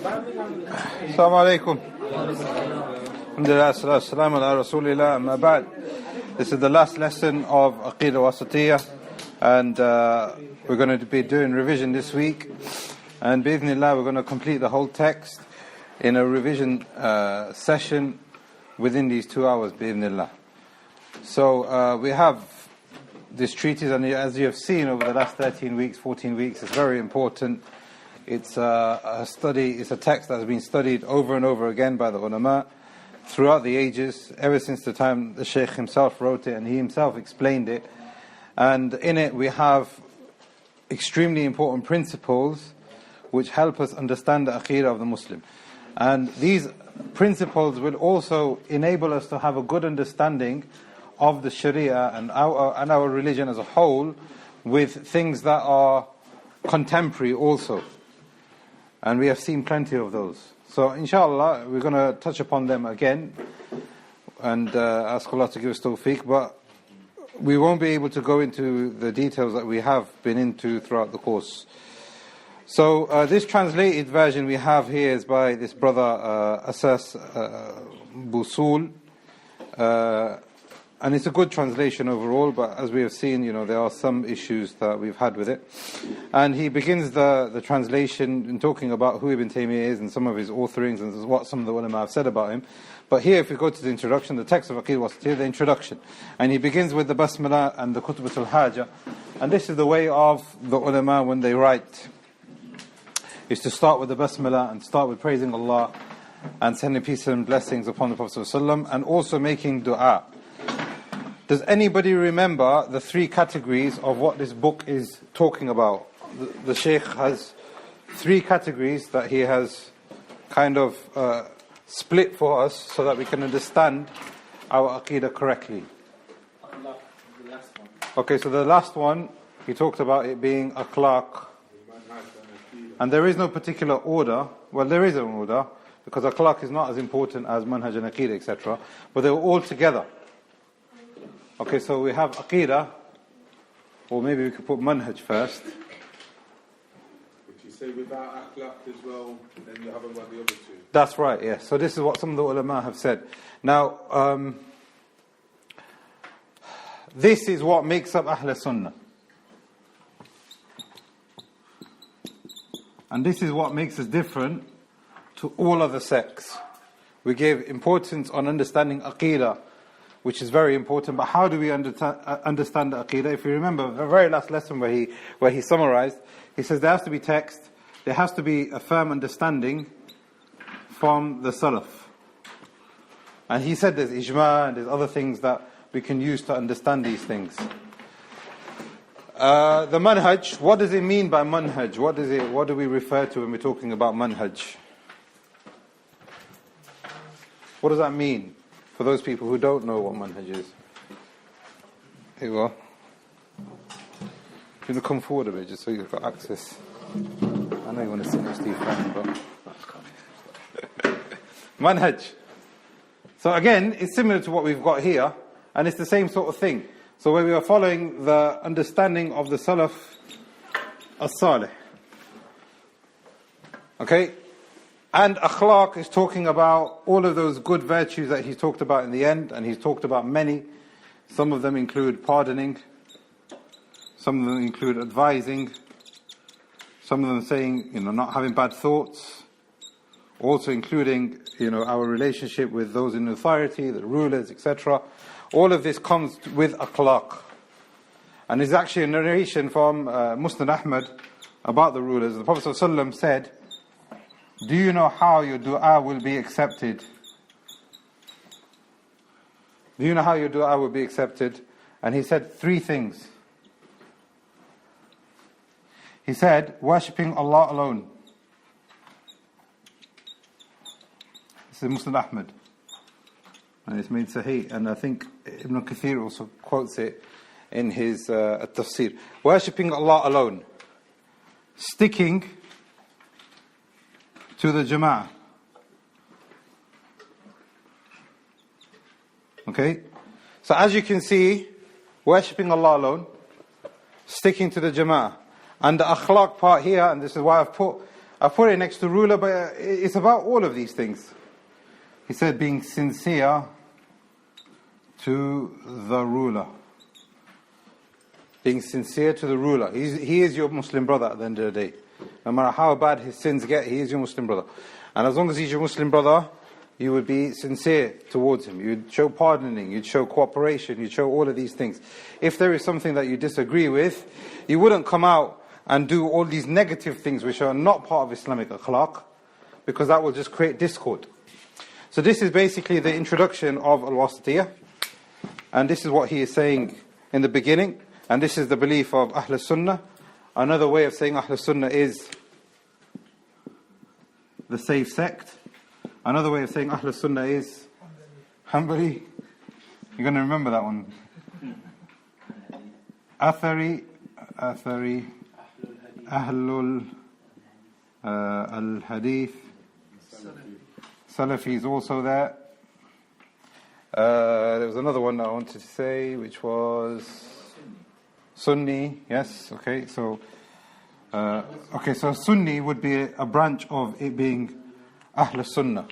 Assalamu alaikum. Alhamdulillah, salatu salam ala rasulillah, amma ba'd. This is the last lesson of Aqidah al-Wasitiyyah, and we're going to be doing revision this week. And bi'idhnillah, we're going to complete the whole text in a revision session within these 2 hours, bi'idhnillah. So we have this treatise, and as you have seen over the last 13 weeks, 14 weeks, it's very important. It's a study, it's a text that has been studied over and over again by the ulama throughout the ages, ever since the time the Shaykh himself wrote it and he himself explained it. And in it we have extremely important principles which help us understand the Aqidah of the Muslim. And these principles will also enable us to have a good understanding of the Sharia and our religion as a whole, with things that are contemporary also. And we have seen plenty of those. So inshallah, we're going to touch upon them again and ask Allah to give us tawfiq, but we won't be able to go into the details that we have been into throughout the course. So this translated version we have here is by this brother Asas Busul, and it's a good translation overall, but as we have seen, there are some issues that we've had with it. And he begins the translation in talking about who Ibn Taymiyyah is and some of his authoring and what some of the ulama have said about him. But here, if we go to the introduction, the text of Aqidah al-Wasitiyyah, the introduction. And he begins with the Basmala and the Kutbat al-Haja. And this is the way of the ulama when they write, is to start with the Basmala and start with praising Allah and sending peace and blessings upon the Prophet ﷺ, and also making dua. Does anybody remember the three categories of what this book is talking about? The Shaykh has three categories that he has kind of split for us so that we can understand our Aqidah correctly. Okay, so the last one, he talked about it being akhlaq. And there is no particular order. Well, there is an order, because akhlaq is not as important as manhaj and aqidah, etc. But they were all together. Okay, so we have Aqidah, or maybe we could put manhaj first. Would you say without akhlaq as well, then you haven't got the other two? That's right, yes. So this is what some of the ulama have said. Now, this is what makes up Ahl Sunnah. And this is what makes us different to all other sects. We give importance on understanding Aqidah, which is very important, but how do we understand the Aqidah? If you remember the very last lesson where he summarized, he says there has to be text, there has to be a firm understanding from the Salaf. And he said there's ijma and there's other things that we can use to understand these things. The manhaj, what does it mean by manhaj? What do we refer to when we're talking about manhaj? What does that mean? For those people who don't know what manhaj is. Here you are. You're going to come forward a bit just so you've got access. I know you want to sit next to your friend, but... manhaj. So again, it's similar to what we've got here, and it's the same sort of thing. So where we are following the understanding of the Salaf as-Salih. Okay? And akhlaq is talking about all of those good virtues that he's talked about in the end, and he's talked about many. Some of them include pardoning, some of them include advising, some of them saying, not having bad thoughts, also including, our relationship with those in authority, the rulers, etc. All of this comes with akhlaq. And there's actually a narration from Musnad Ahmad about the rulers. The Prophet ﷺ said, do you know how your dua will be accepted? Do you know how your dua will be accepted? And he said three things. He said, worshipping Allah alone. This is Musnad Ahmad. And it's made Sahih. And I think Ibn Kathir also quotes it in his Tafsir. Worshipping Allah alone. Sticking to the Jama'ah. Okay? So as you can see, worshipping Allah alone, sticking to the Jama'ah. And the akhlaq part here, and this is why I've put I put it next to ruler, but it's about all of these things. He said being sincere to the ruler. Being sincere to the ruler. He is your Muslim brother at the end of the day. No matter how bad his sins get, he is your Muslim brother. And as long as he's your Muslim brother, you would be sincere towards him. You'd show pardoning, you'd show cooperation, you'd show all of these things. If there is something that you disagree with, you wouldn't come out and do all these negative things which are not part of Islamic akhlaq, because that will just create discord. So this is basically the introduction of al-Wasitiyyah, and this is what he is saying in the beginning, and this is the belief of Ahl Sunnah. Another way of saying Ahl Sunnah is the safe sect. Another way of saying Ahl Sunnah is Hanbali. You're going to remember that one. Athari, Ahlul al-Hadith. Salafi is also there. There was another one that I wanted to say, which was Sunni. Yes, okay. So Sunni would be a branch of it being Ahl Sunnah.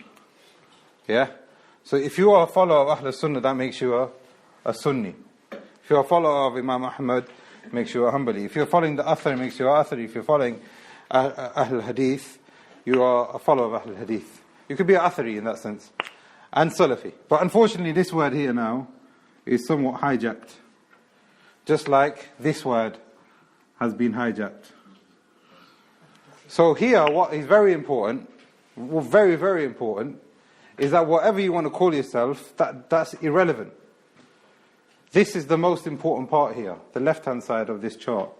Yeah? So if you are a follower of Ahl Sunnah, that makes you a Sunni. If you're a follower of Imam Ahmad, it makes you a Hanbali. If you're following the Athar, it makes you a Athari. If you're following Ahl Hadith, you are a follower of Ahl Hadith. You could be an Athari in that sense. And Salafi. But unfortunately, this word here now is somewhat hijacked. Just like this word has been hijacked. So here, what is very important, very, very important, is that whatever you want to call yourself, that's irrelevant. This is the most important part here, the left-hand side of this chart.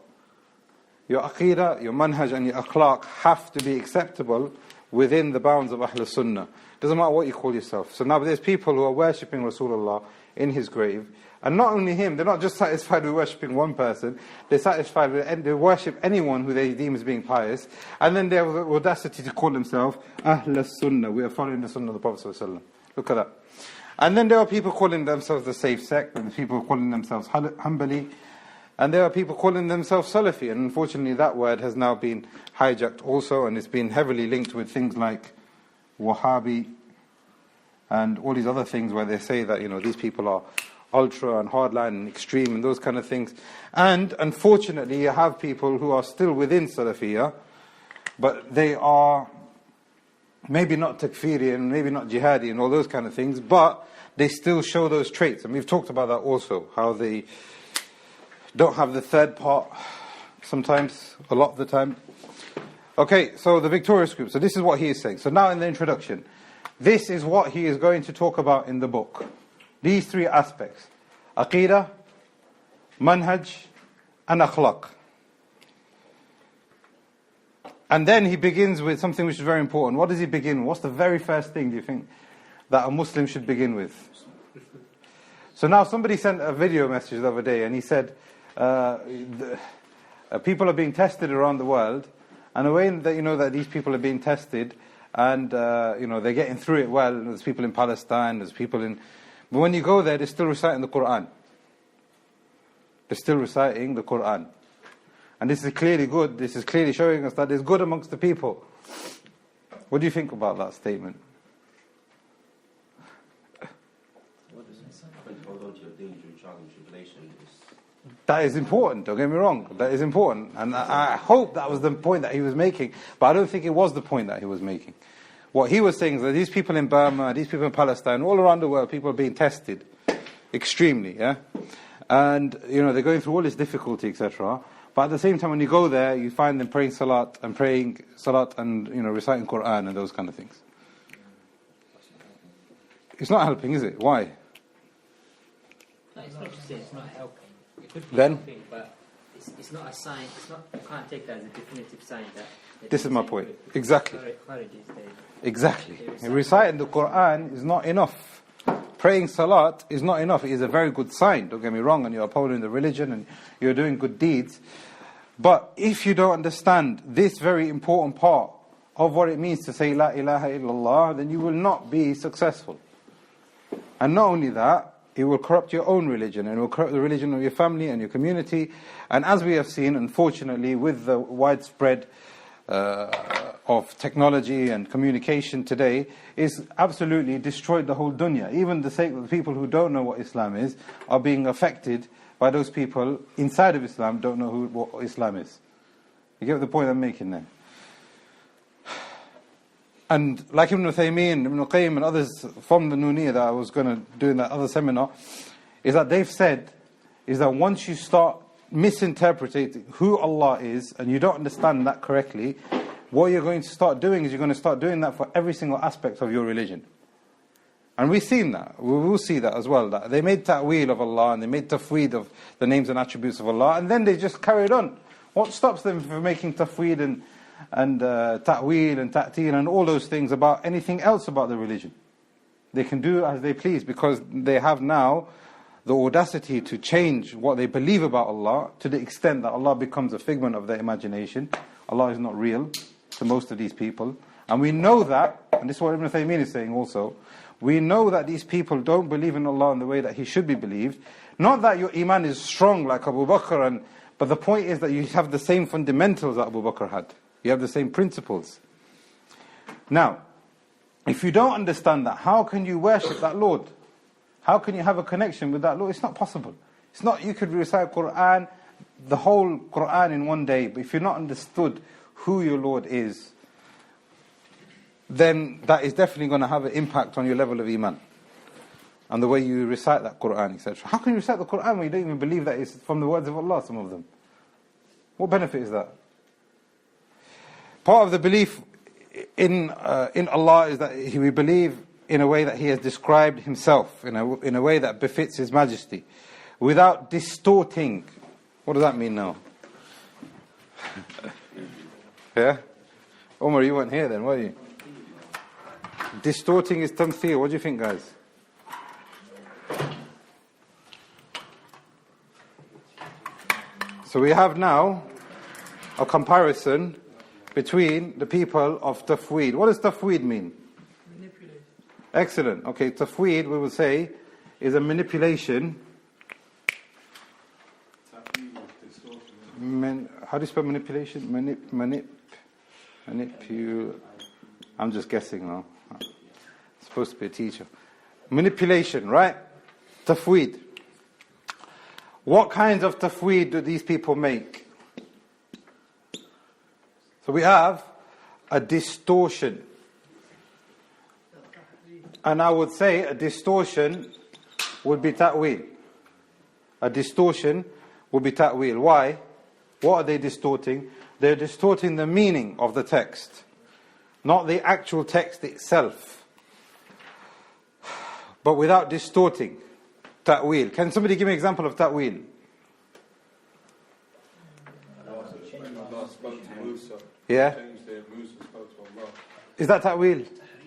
Your Aqidah, your manhaj and your akhlaq have to be acceptable within the bounds of Ahl Sunnah. Doesn't matter what you call yourself. So now there's people who are worshipping Rasulullah in his grave, and not only him, they're not just satisfied with worshipping one person, they're satisfied with, they worship anyone who they deem as being pious, and then they have the audacity to call themselves Ahl Sunnah. We are following the Sunnah of the Prophet ﷺ. Look at that. And then there are people calling themselves the safe sect, and people calling themselves Hanbali, and there are people calling themselves Salafi, and unfortunately that word has now been hijacked also, and it's been heavily linked with things like Wahhabi, and all these other things where they say that, these people are ultra and hardline and extreme and those kind of things. And unfortunately you have people who are still within Salafiyah, but they are maybe not takfiri and maybe not jihadi and all those kind of things, but they still show those traits. And we've talked about that also, how they don't have the third part sometimes, a lot of the time. Okay, so the victorious group. So this is what he is saying. So now in the introduction, this is what he is going to talk about in the book. These three aspects: Aqidah, Manhaj, and Akhlaq. And then he begins with something which is very important. What does he begin with? What's the very first thing, do you think, that a Muslim should begin with? So now somebody sent a video message the other day, and he said, people are being tested around the world, and the way that that these people are being tested, and they're getting through it well. There's people in Palestine, there's people in... But when you go there, they're still reciting the Quran. They're still reciting the Quran. And this is clearly good. This is clearly showing us that there's good amongst the people. What do you think about that statement? That is important, don't get me wrong. That is important. And I hope that was the point that he was making. But I don't think it was the point that he was making. What he was saying is that these people in Burma, these people in Palestine, all around the world, people are being tested extremely, yeah? And, they're going through all this difficulty, etc. But at the same time, when you go there, you find them praying salat and reciting Quran and those kind of things. It's not helping, is it? Why? No, it's not just it's not helping. It could be then? helping, but it's not a sign. It's not. You can't take that as a definitive sign that this is my point. Exactly. Exactly. Reciting the Quran is not enough. Praying salat is not enough. It is a very good sign, don't get me wrong, and you're upholding the religion and you're doing good deeds. But if you don't understand this very important part of what it means to say La ilaha illallah, then you will not be successful. And not only that, it will corrupt your own religion, and it will corrupt the religion of your family and your community. And as we have seen, unfortunately, with the widespread of technology and communication today is absolutely destroyed the whole dunya. Even the people who don't know what Islam is are being affected by those people inside of Islam don't know what Islam is. You get the point I'm making there? And like Ibn Uthaymeen, Ibn Qayyim and others from the Nuniyah that I was going to do in that other seminar, is that they've said, is that once you start misinterpreting who Allah is, and you don't understand that correctly, what you're going to start doing is you're going to start doing that for every single aspect of your religion. And we've seen that. We will see that as well. That they made ta'weel of Allah, and they made tafweed of the names and attributes of Allah, and then they just carried on. What stops them from making tafweed and ta'weel and ta'til and all those things about anything else about the religion? They can do as they please, because they have now the audacity to change what they believe about Allah to the extent that Allah becomes a figment of their imagination. Allah is not real to most of these people. And we know that, and this is what Ibn Uthaymeen is saying also, we know that these people don't believe in Allah in the way that He should be believed. Not that your Iman is strong like Abu Bakr, but the point is that you have the same fundamentals that Abu Bakr had. You have the same principles. Now, if you don't understand that, how can you worship that Lord? How can you have a connection with that Lord? It's not possible. It's not, you could recite Quran, the whole Quran in one day, but if you're not understood who your Lord is, then that is definitely going to have an impact on your level of Iman and the way you recite that Quran, etc. How can you recite the Quran when you don't even believe that it's from the words of Allah, some of them? What benefit is that? Part of the belief in Allah is that we believe in a way that He has described Himself, in a way that befits His majesty, without distorting. What does that mean now? Yeah? Omar, you weren't here then, were you? Distorting is tamthil. What do you think, guys? So we have now a comparison between the people of tafweed. What does tafweed mean? Manipulate. Excellent. Okay, tafweed, we will say, is a manipulation. How do you spell manipulation? I'm just guessing now. I'm supposed to be a teacher. Manipulation, right? Tafweed. What kinds of tafweed do these people make? So we have a distortion. And I would say a distortion would be ta'wil. A distortion would be ta'wil. Why? What are they distorting? They're distorting the meaning of the text, not the actual text itself, but without distorting. Ta'wil. Can somebody give me an example of ta'wil? Yeah? Is that ta'wil?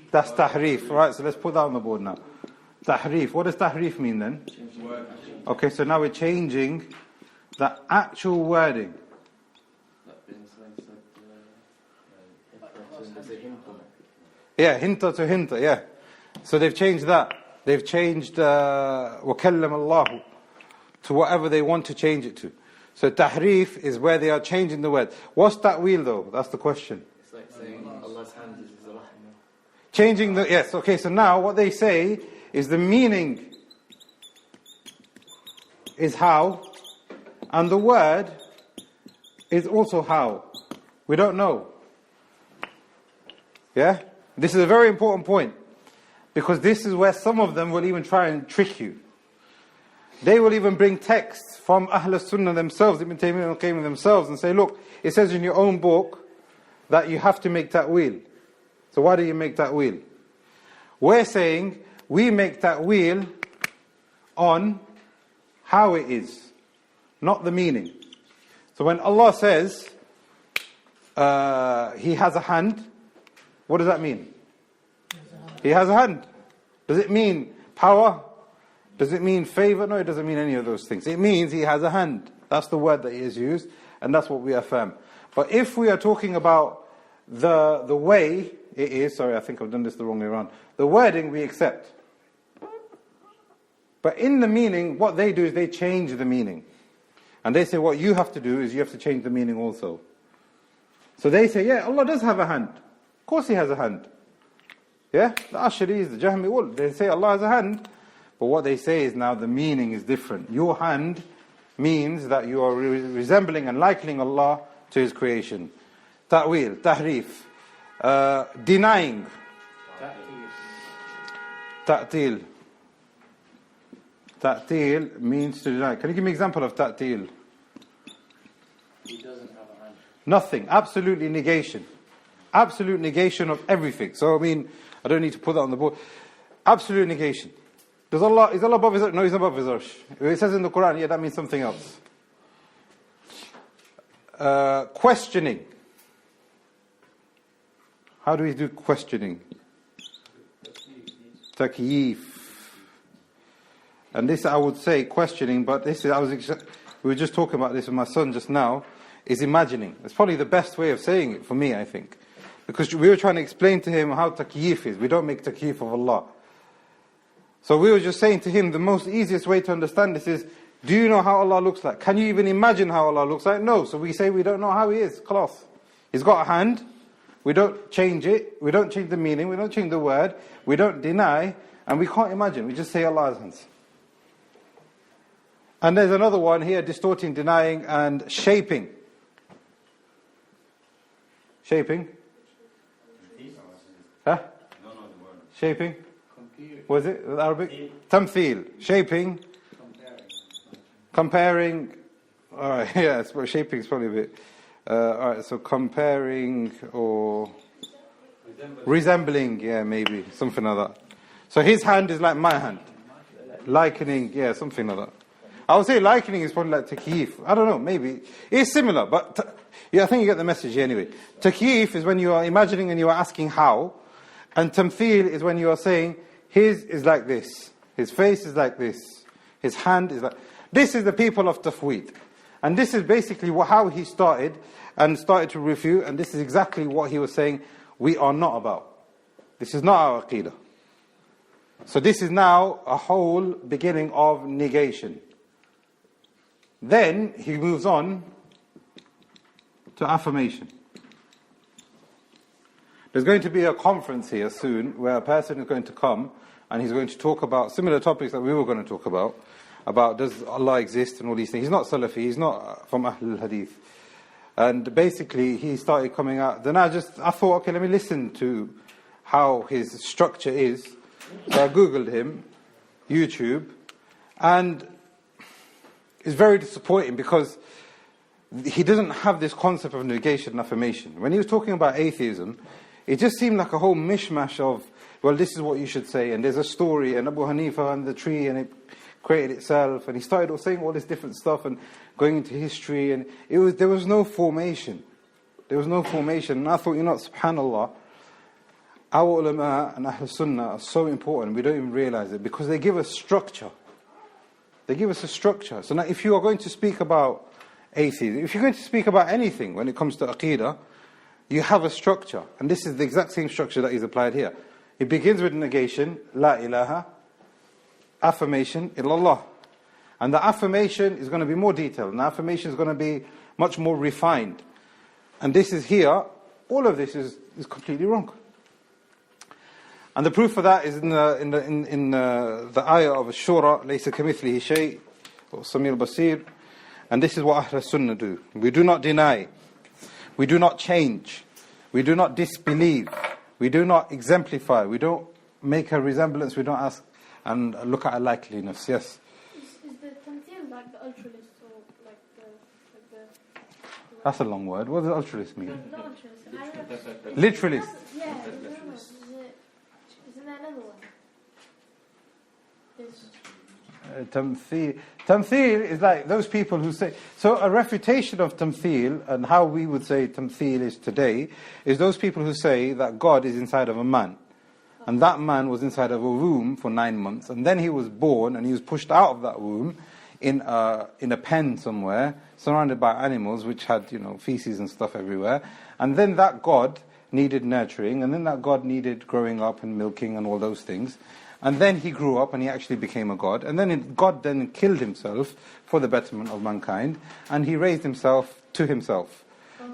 That's tahrif. Right, so let's put that on the board now. Tahrif. What does tahrif mean then? Okay, so now we're changing the actual wording. Yeah, hinta to hinta, yeah. So they've changed that. They've changed وَكَلَّمَ اللَّهُ to whatever they want to change it to. So tahrif is where they are changing the word. What's ta'wil though? That's the question. It's like saying Allah's hand is His rahmah. Changing the, yes, okay, so now what they say is the meaning is how, and the word is also how. We don't know. Yeah? This is a very important point, because this is where some of them will even try and trick you. They will even bring texts from Ahl Sunnah themselves, Ibn Taymiyyah and Qayyim themselves, and say, look, it says in your own book that you have to make ta'wil. So why do you make ta'wil? We're saying we make ta'wil on how it is, not the meaning. So when Allah says He has a hand, what does that mean? He has a hand. Does it mean power? Does it mean favor? No, it doesn't mean any of those things. It means He has a hand. That's the word that He has used, and that's what we affirm. But if we are talking about the way it is, sorry, I think I've done this the wrong way around. The wording we accept. But in the meaning, what they do is they change the meaning. And they say what you have to do is you have to change the meaning also. So they say, yeah, Allah does have a hand. Of course He has a hand. Yeah? The Asharis, the Jahmi, all, they say Allah has a hand. But what they say is now the meaning is different. Your hand means that you are resembling and likening Allah to His creation. Ta'wil, tahrif, denying. Ta'til. Ta'til means to deny. Can you give me an example of ta'til? He doesn't have a hand. Nothing. Absolutely negation. Absolute negation of everything. So, I mean, I don't need to put that on the board. Absolute negation. Is Allah above His arsh? No, He's above His arsh. It says in the Quran, yeah, that means something else. Questioning. How do we do questioning? Takyif. And this, I would say, questioning, but this is, we were just talking about this with my son just now, is imagining. It's probably the best way of saying it for me, I think. Because we were trying to explain to him how takyif is. We don't make takyif of Allah. So we were just saying to him, the most easiest way to understand this is, do you know how Allah looks like? Can you even imagine how Allah looks like? No. So we say we don't know how He is. Khalas. He's got a hand. We don't change it. We don't change the meaning. We don't change the word. We don't deny. And we can't imagine. We just say Allah has hands. And there's another one here, distorting, denying, and shaping. Shaping? Huh? Shaping? Was it Arabic? Tamthil. Shaping. Comparing. Alright, yeah, shaping is probably a bit. Alright, so comparing or resembling, yeah, maybe. Something like that. So his hand is like my hand. Likening, yeah, something like that. I would say likening is probably like takyif. I don't know, maybe. It's similar, but yeah, I think you get the message here anyway. Takyif is when you are imagining and you are asking how. And tamthil is when you are saying, his is like this. His face is like this. His hand is like... This is the people of Tawhid. And this is basically how he started and started to refute. And this is exactly what he was saying we are not about. This is not our Aqidah. So this is now a whole beginning of negation. Then he moves on to affirmation. There's going to be a conference here soon where a person is going to come and he's going to talk about similar topics that we were going to talk about does Allah exist and all these things. He's not Salafi, he's not from Ahl-Hadith. And basically he started coming out. Then I thought, okay, let me listen to how his structure is. So I Googled him, YouTube, and it's very disappointing because he doesn't have this concept of negation and affirmation. When he was talking about atheism, it just seemed like a whole mishmash of, well, this is what you should say, and there's a story, and Abu Hanifa and the tree, and it created itself, and he started saying all this different stuff, and going into history, and there was no formation. There was no formation, and I thought, subhanAllah, our ulama and Ahl Sunnah are so important, we don't even realize it, because they give us structure. They give us a structure. So now if you are going to speak about atheism, if you're going to speak about anything when it comes to Aqidah, you have a structure. And this is the exact same structure that is applied here. It begins with negation, la ilaha, affirmation, illallah. And the affirmation is going to be more detailed. And the affirmation is going to be much more refined. And this is here, all of this is completely wrong. And the proof for that is in the ayah of Shura, Laysa kamithlihi shay, or Samir Basir. And this is what Ahl Sunnah do. We do not deny. We do not change. We do not disbelieve. We do not exemplify. We don't make a resemblance. We don't ask and look at a likeliness. Yes? Is the tamthil like the ultralist or like the... That's a long word. What does ultralist mean? Not ultralist. I don't know. Literalist. Yeah, I don't know. Isn't there another one? Tamthil is like those people who say... So a refutation of tamthil, and how we would say tamthil is today, is those people who say that God is inside of a man. And that man was inside of a womb for 9 months. And then he was born and he was pushed out of that womb in a pen somewhere, surrounded by animals which had, feces and stuff everywhere. And then that God needed nurturing, and then that God needed growing up and milking and all those things. And then he grew up and he actually became a God. And then God then killed himself for the betterment of mankind. And he raised himself to himself.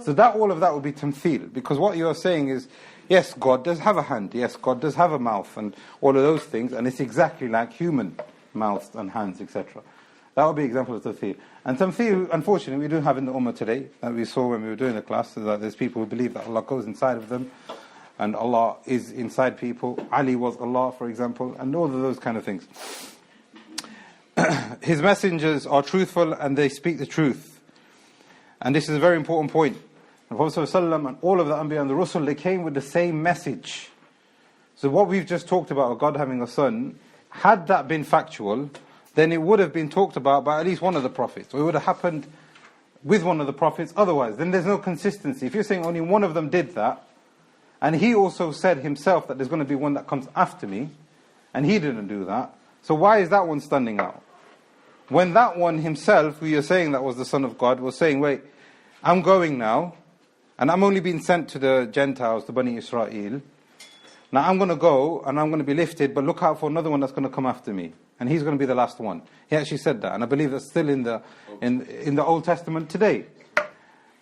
So that all of that would be tamthil, because what you are saying is, yes, God does have a hand, yes, God does have a mouth, and all of those things, and it's exactly like human mouths and hands, etc. That would be example of tamthil. And tamthil, unfortunately, we do have in the ummah today, that we saw when we were doing the class, so that there's people who believe that Allah goes inside of them, and Allah is inside people. Ali was Allah, for example, and all of those kind of things. His messengers are truthful and they speak the truth. And this is a very important point. The Prophet ﷺ and all of the Anbiya and the Rusul, they came with the same message. So what we've just talked about, God having a son, had that been factual, then it would have been talked about by at least one of the prophets. Or it would have happened with one of the prophets otherwise. Then there's no consistency. If you're saying only one of them did that, and he also said himself that there's going to be one that comes after me, and he didn't do that, so why is that one standing out? When that one himself, who you're saying that was the Son of God, was saying, wait, I'm going now, and I'm only being sent to the Gentiles, to Bani Israel. Now I'm going to go, and I'm going to be lifted, but look out for another one that's going to come after me. And he's going to be the last one. He actually said that, and I believe that's still in the Old Testament today.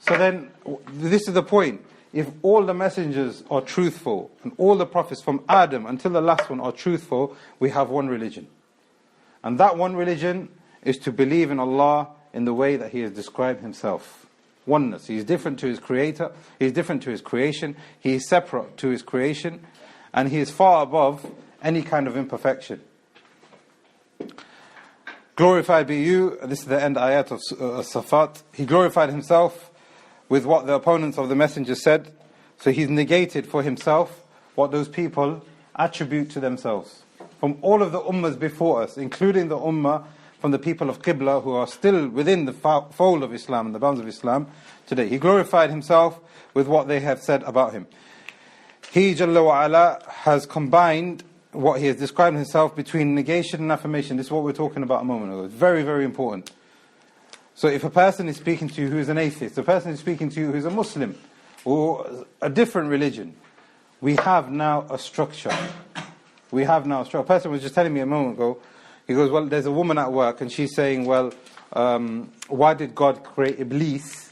So then, this is the point. If all the messengers are truthful, and all the prophets from Adam until the last one are truthful, we have one religion. And that one religion is to believe in Allah in the way that He has described Himself. Oneness. He is different to His Creator. He is different to His creation. He is separate to His creation. And He is far above any kind of imperfection. Glorified be you. This is the end ayat of Safat. He glorified Himself with what the opponents of the messenger said. So He's negated for Himself what those people attribute to themselves. From all of the ummahs before us, including the ummah from the people of Qibla who are still within the fold of Islam and the bounds of Islam today. He glorified Himself with what they have said about Him. He, Jalla wa Ala, has combined what He has described Himself between negation and affirmation. This is what we were talking about a moment ago. It's very, very important. So if a person is speaking to you who is an atheist, a person is speaking to you who is a Muslim, or a different religion, we have now a structure. We have now a structure. A person was just telling me a moment ago, he goes, well, there's a woman at work and she's saying, well, why did God create Iblis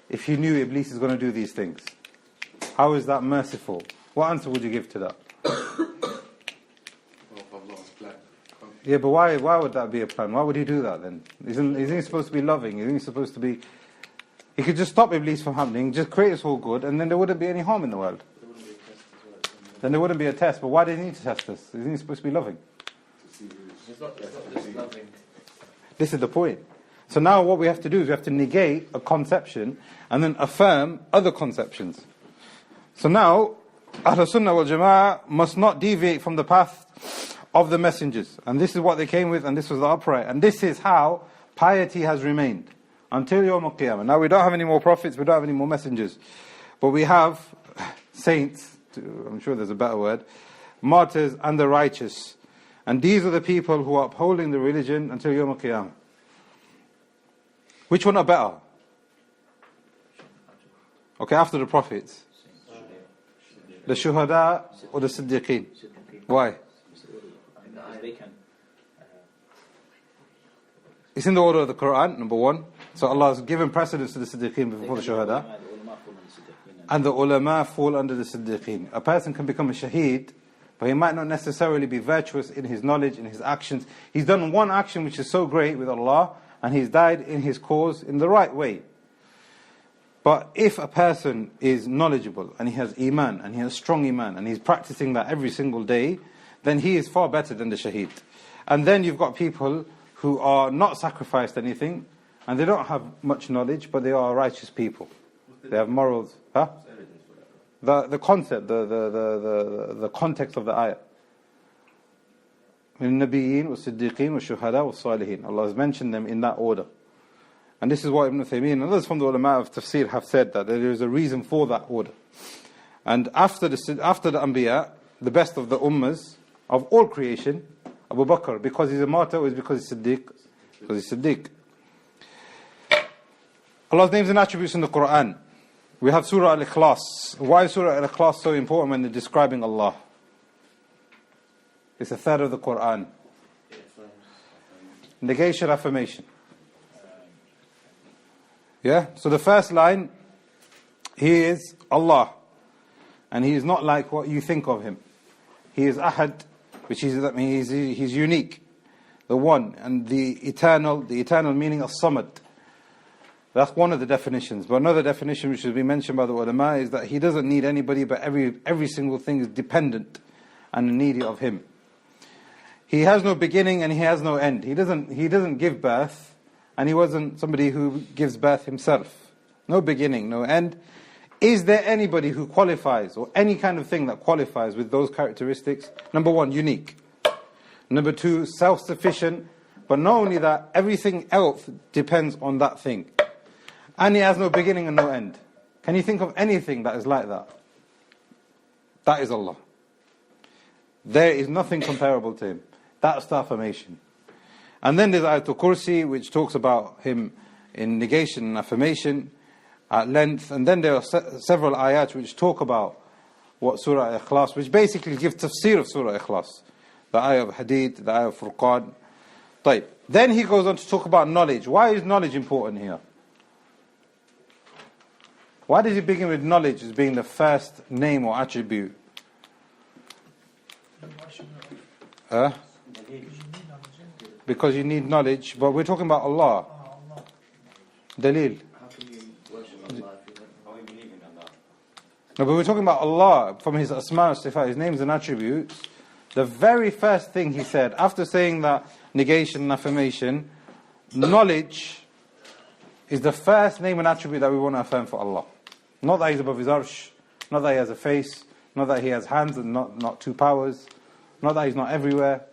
if He knew Iblis is going to do these things? How is that merciful? What answer would you give to that? Yeah, but why would that be a plan? Why would He do that then? Isn't He supposed to be loving? Isn't He supposed to be... He could just stop Iblis from happening, just create us all good, and then there wouldn't be any harm in the world. Then there wouldn't be a test. But why did He need to test us? Isn't He supposed to be loving? It's not just loving. This is the point. So now what we have to do is we have to negate a conception and then affirm other conceptions. So now, Ahl Sunnah wal Jama'ah must not deviate from the path of the messengers. And this is what they came with, and this was the upright. And this is how piety has remained until Yawm al-Qiyamah. Now we don't have any more prophets, we don't have any more messengers. But we have saints, I'm sure there's a better word, martyrs and the righteous. And these are the people who are upholding the religion until Yawm al-Qiyamah. Which one are better? Okay, after the prophets. The shuhada or the siddiqeen? Why? It's in the order of the Quran, number one. So Allah has given precedence to the siddiqeen before the shuhada. And the ulama fall under the siddiqeen. A person can become a shaheed, but he might not necessarily be virtuous in his knowledge, in his actions. He's done one action which is so great with Allah, and he's died in his cause in the right way. But if a person is knowledgeable, and he has Iman, and he has strong Iman, and he's practicing that every single day, then he is far better than the shaheed. And then you've got people who are not sacrificed anything, and they don't have much knowledge, but they are righteous people. They have morals. Huh? The concept, the context of the ayah. من النبيين والصديقين والشهداء والصالحين. Allah has mentioned them in that order. And this is what Ibn Uthaymeen and others from the ulama of tafsir have said, that there is a reason for that order. And after the Anbiya, the best of the ummahs of all creation, Abu Bakr, because he's a martyr, or is because he's Siddiq? Because he's Siddiq. Allah's names and attributes in the Quran. We have Surah Al-Ikhlas. Why is Surah Al-Ikhlas so important when they're describing Allah? It's a third of the Quran. Negation, affirmation. Yeah? So the first line He is Allah, and He is not like what you think of Him. He is Ahad, which is that means He's unique, the one, and the eternal meaning of Samad. That's one of the definitions. But another definition which has been mentioned by the ulama is that He doesn't need anybody, but every single thing is dependent and needy of Him. He has no beginning and He has no end. He doesn't give birth, and He wasn't somebody who gives birth Himself. No beginning, no end. Is there anybody who qualifies, or any kind of thing that qualifies with those characteristics? Number one, unique. Number two, self-sufficient. But not only that, everything else depends on that thing. And He has no beginning and no end. Can you think of anything that is like that? That is Allah. There is nothing comparable to Him. That's the affirmation. And then there's Ayatul Kursi, which talks about Him in negation and affirmation at length. And then there are several ayat which talk about what Surah Ikhlas, which basically give tafsir of Surah Ikhlas. The ayah of Hadid, the ayah of Furqan. Then he goes on to talk about knowledge. Why is knowledge important here? Why does he begin with knowledge as being the first name or attribute? Because you need knowledge, but we're talking about Allah. Dalil. How can you worship Allah if you don't believe in Allah? No, but we're talking about Allah from His asma wa sifat, His names and attributes. The very first thing He said, after saying that negation and affirmation, knowledge is the first name and attribute that we want to affirm for Allah. Not that He's above His arsh, not that He has a face, not that He has hands and not two powers, not that He's not everywhere.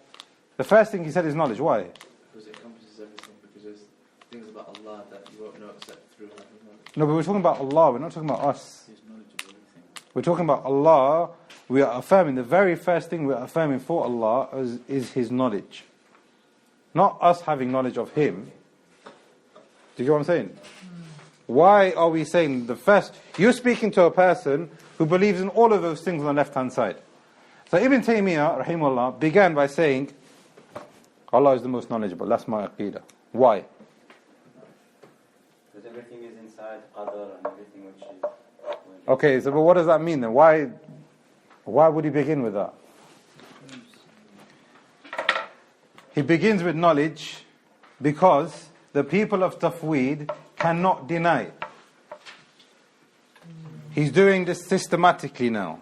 The first thing He said is knowledge. Why? Because it encompasses everything, because there's things about Allah that you won't know except through having knowledge. No, but we're talking about Allah, we're not talking about us. There's knowledge of everything. We're talking about Allah. We are affirming, the very first thing we're affirming for Allah is His knowledge. Not us having knowledge of Him. Do you get what I'm saying? Why are we saying the first... You're speaking to a person who believes in all of those things on the left-hand side. So Ibn Taymiyyah, rahimahullah, began by saying, Allah is the most knowledgeable. That's my Aqidah. Why? Because everything is inside Qadr and everything which is... Okay, so but what does that mean then? Why would he begin with that? He begins with knowledge because the people of Tawhid cannot deny it. He's doing this systematically now.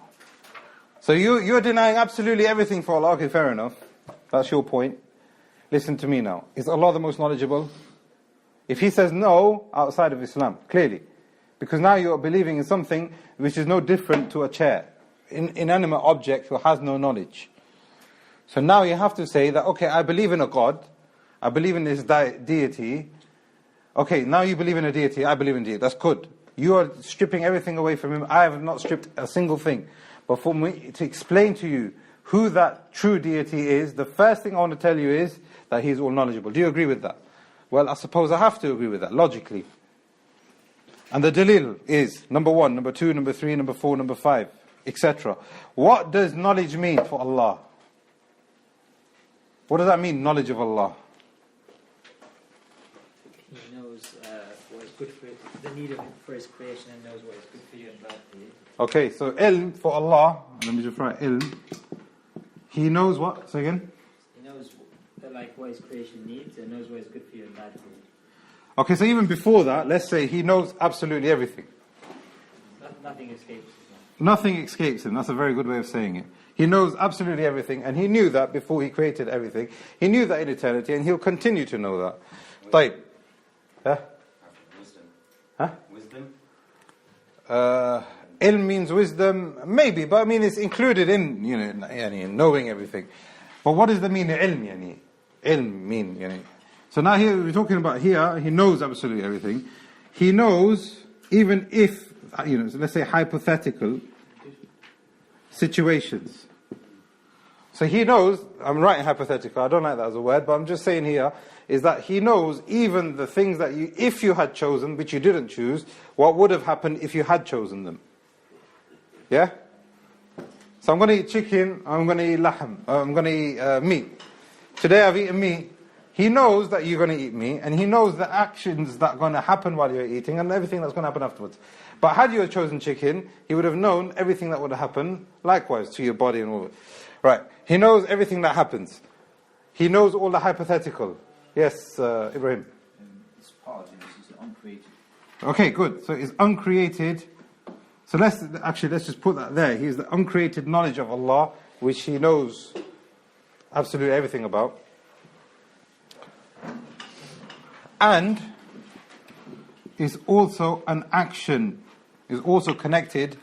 So you're denying absolutely everything for Allah. Okay, fair enough. That's your point. Listen to me now. Is Allah the most knowledgeable? If He says no, outside of Islam, clearly. Because now you're believing in something which is no different to a chair. Inanimate object who has no knowledge. So now you have to say that, okay, I believe in a God. I believe in this deity. Okay, now you believe in a deity. I believe in deity. That's good. You are stripping everything away from Him. I have not stripped a single thing. But for me to explain to you who that true deity is, the first thing I want to tell you is that He is all knowledgeable. Do you agree with that? Well, I suppose I have to agree with that, logically. And the dalil is number 1, number 2, number 3, number 4, number 5, etc. What does knowledge mean for Allah? What does that mean, knowledge of Allah? He knows what is good for it, the need of it for His creation, and knows what is good for you and bad for you. Okay, so ilm for Allah, let me just write ilm. He knows what? Say again? He knows what His creation needs, and knows what is good for you and bad for you. Okay, so even before that, let's say He knows absolutely everything. Nothing escapes Him. Nothing escapes Him. That's a very good way of saying it. He knows absolutely everything, and He knew that before He created everything. He knew that in eternity, and He'll continue to know that. Taib. Wisdom. Huh? Wisdom? Ilm means wisdom, maybe, but I mean it's included in, knowing everything. But what does the mean ilm, Ilm mean, So now here, we're talking about here, He knows absolutely everything. He knows, even if, so let's say hypothetical situations. So He knows, I'm writing hypothetical, I don't like that as a word, but I'm just saying here, is that He knows even the things that if you had chosen, which you didn't choose, what would have happened if you had chosen them. Yeah? So I'm going to eat chicken, I'm going to eat lahm, I'm going to eat meat. Today I've eaten meat, He knows that you're going to eat meat, and He knows the actions that are going to happen while you're eating, and everything that's going to happen afterwards. But had you chosen chicken, He would have known everything that would happen, likewise, to your body and all of it. Right. He knows everything that happens. He knows all the hypothetical. Yes, Ibrahim. It's part of Genesis, it's uncreated. Okay, good. So it's uncreated. So let's just put that there. He is the uncreated knowledge of Allah, which He knows absolutely everything about. And is also an action, is also connected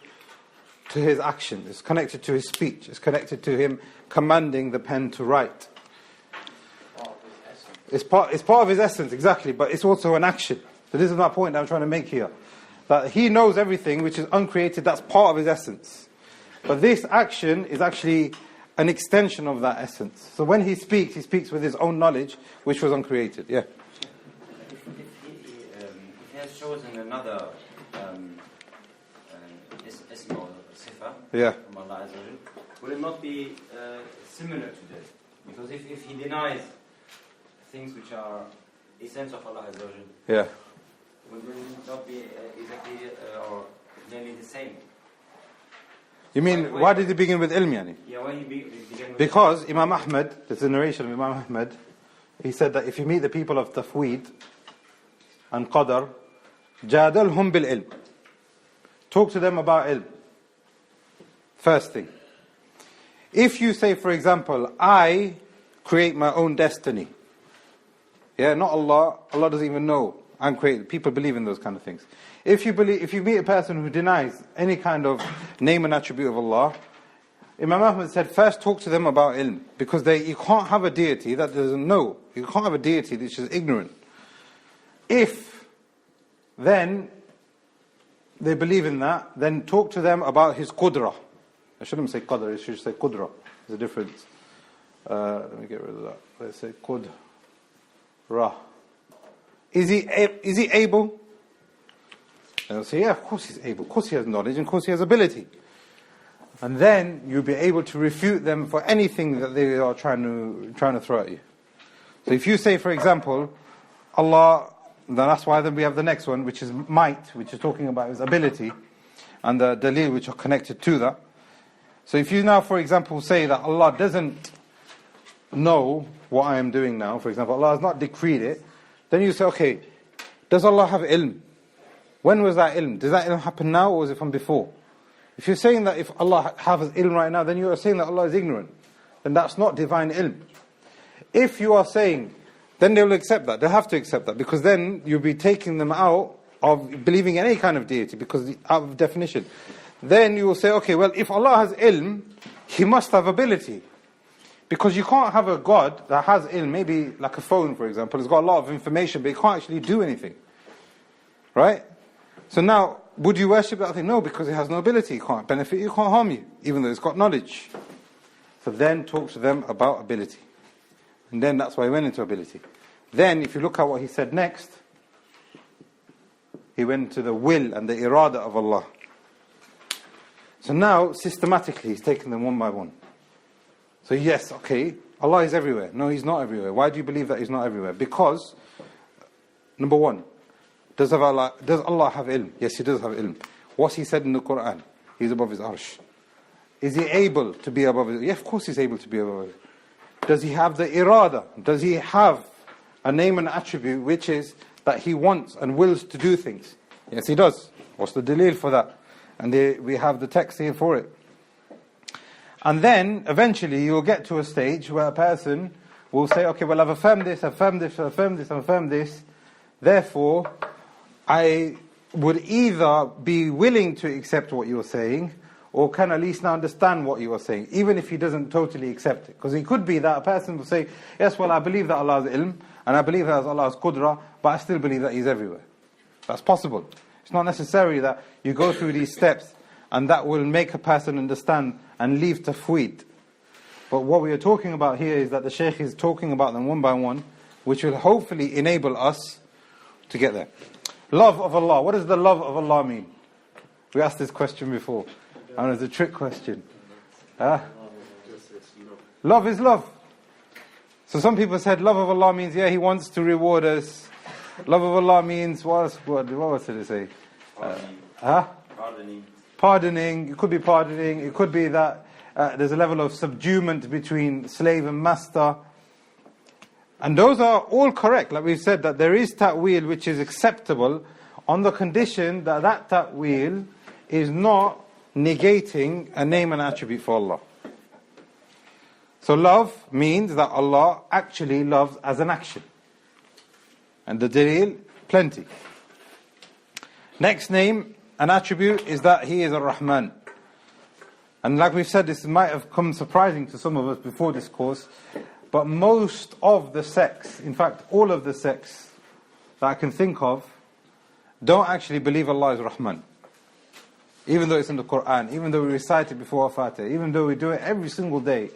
to His action. It's connected to His speech. It's connected to Him commanding the pen to write. It's part of His essence, exactly, but it's also an action. So this is my point I'm trying to make here. That He knows everything which is uncreated, that's part of His essence. But this action is actually an extension of that essence. So when He speaks with His own knowledge, which was uncreated. Yeah. If He has chosen another ism or sifa from Allah Azza wa Jal, would it not be similar to this? Because if He denies things which are essence of Allah Azza wa Jal, Yeah. would it not be exactly or nearly the same? You mean, why did He begin with ilm, yani? Yeah, why He began with Because Imam Ahmed, there's a narration of Imam Ahmed, he said that if you meet the people of Tawhid and Qadr, جادلهم بالعلم. Talk to them about ilm. First thing. If you say, for example, I create my own destiny. Yeah, not Allah. Allah doesn't even know. I'm created. People believe in those kind of things. If you meet a person who denies any kind of name and attribute of Allah, Imam Ahmad said, first talk to them about ilm. Because you can't have a deity that doesn't know. You can't have a deity which is ignorant. If then they believe in that, then talk to them about His qudra. I shouldn't say qadr, I should say qudra. There's a difference. Let me get rid of that. Let's say qudra. Is he able? They'll say, yeah, of course He's able. Of course He has knowledge, and of course He has ability. And then you'll be able to refute them for anything that they are trying to throw at you. So if you say, for example, Allah, then that's why then we have the next one, which is might, which is talking about His ability, and the dalil which are connected to that. So if you now, for example, say that Allah doesn't know what I am doing now, for example, Allah has not decreed it, then you say, okay, does Allah have ilm? When was that ilm? Does that ilm happen now, or was it from before? If you're saying that if Allah has ilm right now, then you are saying that Allah is ignorant. Then that's not divine ilm. If you are saying, then they will accept that. They have to accept that, because then you'll be taking them out of believing in any kind of deity, because out of definition. Then you will say, okay, well, if Allah has ilm, He must have ability. Because you can't have a God that has ilm, maybe like a phone, for example, it's got a lot of information, but it can't actually do anything. Right? So now, would you worship that thing? No, because it has no ability. It can't benefit you, it can't harm you, even though it's got knowledge. So then talk to them about ability. And then that's why he went into ability. Then, if you look at what he said next, he went to the will and the irada of Allah. So now, systematically, he's taking them one by one. So yes, okay, Allah is everywhere. No, He's not everywhere. Why do you believe that He's not everywhere? Because, number one, does Allah have ilm? Yes, He does have ilm. What's He said in the Quran? He's above His arsh. Is He able to be above His? Yeah, of course He's able to be above it. Does He have the irada? Does He have a name and attribute which is that He wants and wills to do things? Yes, He does. What's the dalil for that? And we have the text here for it. And then, eventually, you'll get to a stage where a person will say, okay, well, I've affirmed this, affirmed this, affirmed this, affirmed this. Therefore, I would either be willing to accept what you're saying, or can at least now understand what you are saying, even if he doesn't totally accept it. Because it could be that a person will say, yes, well, I believe that Allah has ilm, and I believe that Allah has qudra, but I still believe that He's everywhere. That's possible. It's not necessary that you go through these steps, and that will make a person understand and leave tafweed. But what we are talking about here is that the Shaykh is talking about them one by one, which will hopefully enable us to get there. Love of Allah. What does the love of Allah mean? We asked this question before, and it's a trick question. Love is love. So some people said love of Allah means, yeah, He wants to reward us. Love of Allah means, what did it say? Pardoning. It could be pardoning. It could be that there's a level of subduement between slave and master. And those are all correct. Like we've said, that there is ta'wil which is acceptable on the condition that that ta'wil is not negating a name and attribute for Allah. So love means that Allah actually loves as an action. And the dalil, plenty. Next name and attribute is that He is Ar-Rahman. And like we've said, this might have come surprising to some of us before this course, but most of the sects, in fact all of the sects that I can think of, don't actually believe Allah is Rahman. Even though it's in the Quran, even though we recite it before our Fatiha, even though we do it every single day,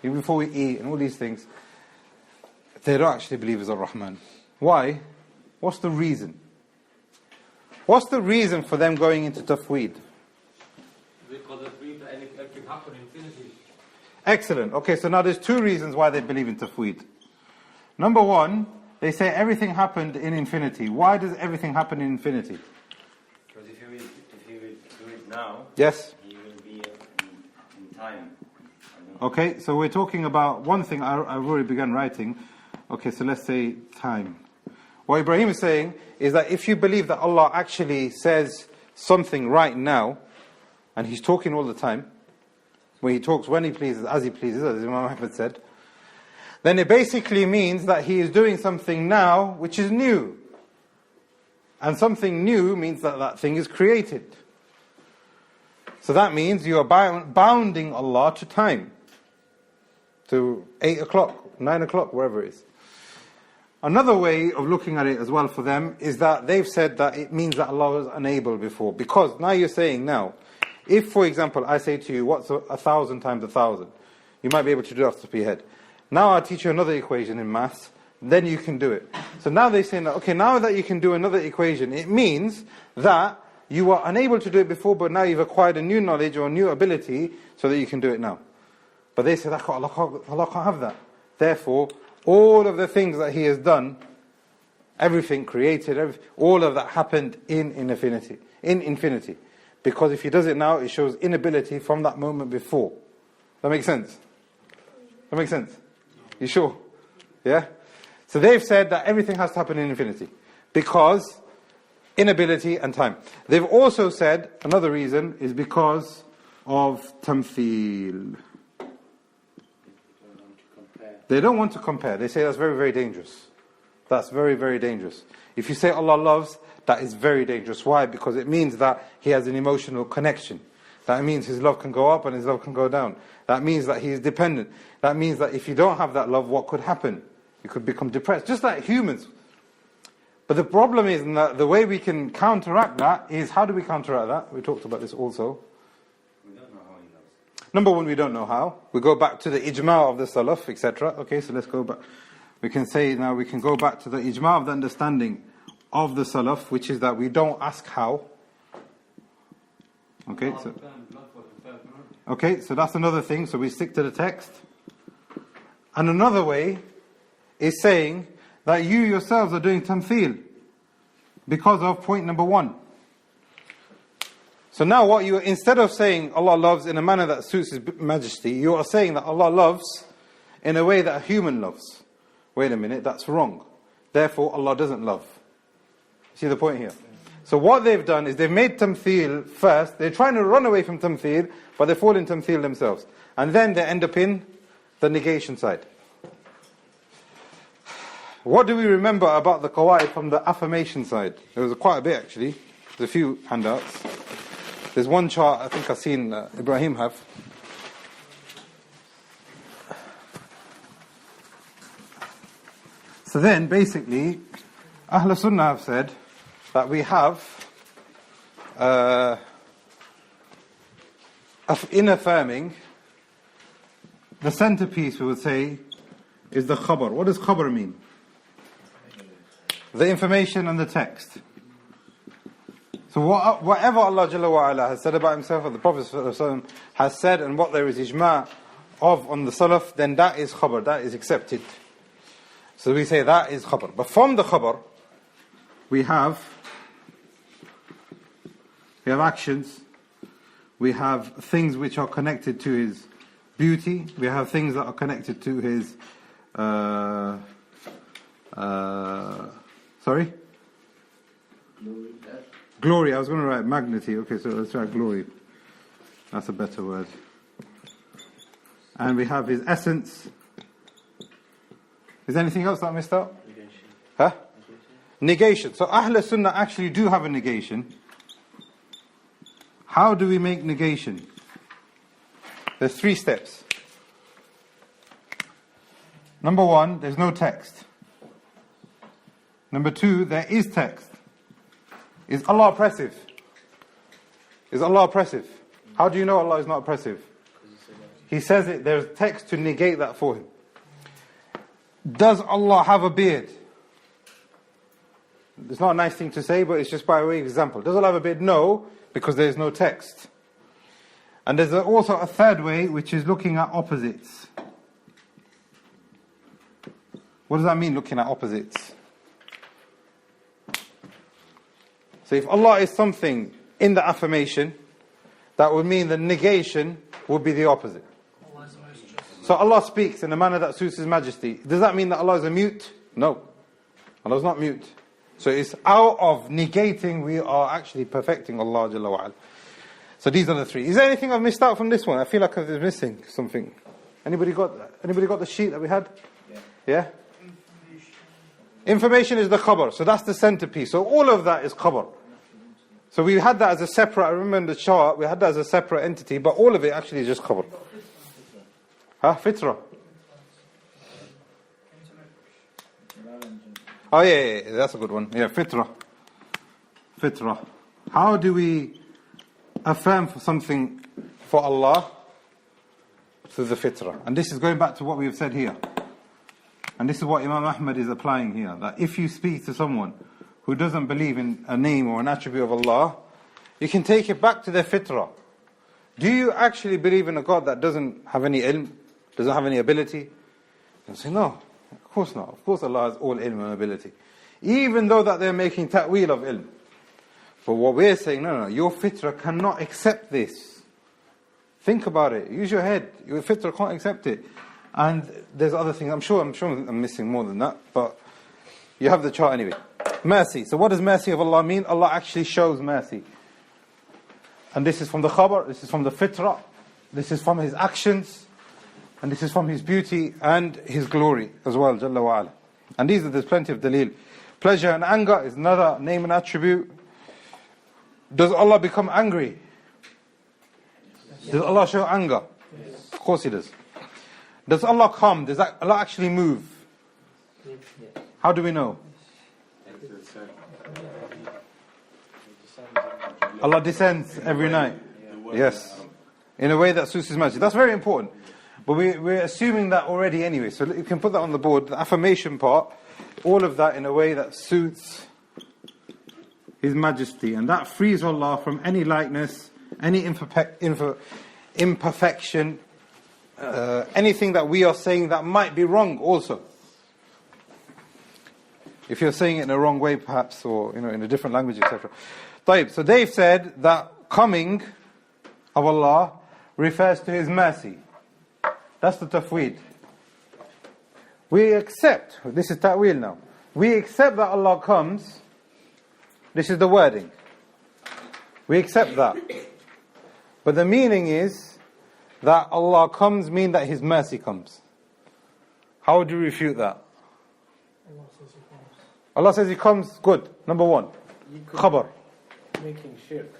even before we eat and all these things, they don't actually believe it's Ar-Rahman. Why? What's the reason? What's the reason for them going into Tawhid? Because they believe that anything can happen in infinity. Excellent. Okay, so now there's two reasons why they believe in Tawhid. Number one, they say everything happened in infinity. Why does everything happen in infinity? Because if you will do it now, yes, He will be in time. Okay, so we're talking about one thing I've already begun writing. Okay, so let's say time. What Ibrahim is saying is that if you believe that Allah actually says something right now, and He's talking all the time, when He talks when He pleases, as He pleases, as Imam Ahmed said, then it basically means that He is doing something now which is new. And something new means that that thing is created. So that means you are bounding Allah to time. To 8 o'clock, 9 o'clock, wherever it is. Another way of looking at it as well for them is that they've said that it means that Allah was unable before. Because now you're saying now, if for example I say to you, what's 1,000 times 1,000? You might be able to do it off the top of your head. Now I'll teach you another equation in maths, then you can do it. So now they're saying that, okay, now that you can do another equation, it means that you were unable to do it before, but now you've acquired a new knowledge or a new ability so that you can do it now. But they say that Allah can't have that. Therefore, all of the things that He has done, everything created, all of that happened in infinity. Because if He does it now, it shows inability from that moment before. That makes sense? That makes sense? You sure? Yeah? So they've said that everything has to happen in infinity. Because inability and time. They've also said, another reason is because of tamthil. They don't want to compare. They say that's very, very dangerous. That's very, very dangerous. If you say Allah loves, that is very dangerous. Why? Because it means that He has an emotional connection. That means His love can go up and His love can go down. That means that He is dependent. That means that if you don't have that love, what could happen? You could become depressed, just like humans. But the problem is that the way we can counteract that is, how do we counteract that? We talked about this also. Number one, we don't know how. We go back to the ijma' of the salaf, etc. Okay, so let's go back. We can say now, we can go back to the ijma' of the understanding of the salaf, which is that we don't ask how. Okay, so that's another thing. So we stick to the text. And another way is saying that you yourselves are doing tamthil because of point number one. So now what you, instead of saying Allah loves in a manner that suits His majesty, you are saying that Allah loves in a way that a human loves. Wait a minute, that's wrong. Therefore Allah doesn't love. See the point here? So what they've done is they've made tamthil first. They're trying to run away from tamthil, but they fall in tamthil themselves. And then they end up in the negation side. What do we remember about the qawaid from the affirmation side? There was quite a bit actually. There's a few handouts. There's one chart I think I've seen Ibrahim have. So then basically Ahl Sunnah have said that we have in affirming, the centerpiece we would say is the khabar. What does khabar mean? The information and the text. So whatever Allah Jalla wa Ala has said about Himself, or the Prophet ﷺ has said, and what there is ijma' of on the salaf, then that is khabar, that is accepted. So we say that is khabar. But from the khabar, we have actions, we have things which are connected to his beauty, we have things that are connected to his glory. I was going to write magnity. Okay, so let's write glory. That's a better word. And we have his essence. Is there anything else that I missed out? Negation. Huh? Negation. So Ahl Sunnah actually do have a negation. How do we make negation? There's 3 steps. Number 1, there's no text. Number 2, there is text. Is Allah oppressive? Is Allah oppressive? How do you know Allah is not oppressive? He says it, there's text to negate that for him. Does Allah have a beard? It's not a nice thing to say, but it's just by way of example. Does Allah have a beard? No, because there is no text. And there's also a third way, which is looking at opposites. What does that mean, looking at opposites? So if Allah is something in the affirmation, that would mean the negation would be the opposite. So Allah speaks in a manner that suits His Majesty. Does that mean that Allah is a mute? No. Allah is not mute. So it's out of negating we are actually perfecting Allah Jalla wa'ala. So these are the 3. Is there anything I've missed out from this one? I feel like I was missing something. Anybody got the sheet that we had? Yeah? Information is the khabar. So that's the centerpiece. So all of that is khabar. So we had that as a separate, I remember in the chart, we had that as a separate entity, but all of it actually is just khabar. Huh? Fitra. Oh yeah, that's a good one. Yeah, fitra. Fitra. How do we affirm for something for Allah? Through the fitra. And this is going back to what we have said here. And this is what Imam Ahmad is applying here. That if you speak to someone who doesn't believe in a name or an attribute of Allah, you can take it back to their fitrah. Do you actually believe in a God that doesn't have any ilm, doesn't have any ability? And say, no, of course not. Of course Allah has all ilm and ability. Even though that they're making ta'weel of ilm. But what we're saying, no, your fitrah cannot accept this. Think about it. Use your head. Your fitrah can't accept it. And there's other things. I'm sure I'm missing more than that. But you have the chart anyway. Mercy. So what does mercy of Allah mean? Allah actually shows mercy. And this is from the khabar, this is from the fitrah, this is from His actions, and this is from His beauty and His glory as well, Jalla wa ala. And there's plenty of dalil. Pleasure and anger is another name and attribute. Does Allah become angry? Does Allah show anger? Of course He does. Does Allah come? Does Allah actually move? How do we know? Allah descends every night. Yes. In a way that suits His Majesty. That's very important. But we're assuming that already anyway. So you can put that on the board. The affirmation part, all of that in a way that suits His Majesty. And that frees Allah from any likeness, any imperfection, anything that we are saying that might be wrong also. If you're saying it in a wrong way perhaps, or in a different language, etc. So they've said that coming of Allah refers to His mercy. That's the tafweed. We accept, this is ta'wil now, we accept that Allah comes, this is the wording. We accept that. But the meaning is that Allah comes mean that His mercy comes. How would you refute that? Allah says He comes, good. Number 1, khabar. Making shirk.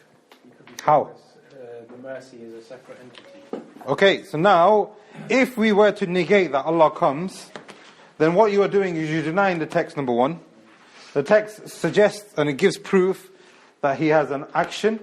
How? The mercy is a separate entity. Okay, so now, if we were to negate that Allah comes, then what you are doing is you're denying the text, number 1. The text suggests and it gives proof that He has an action.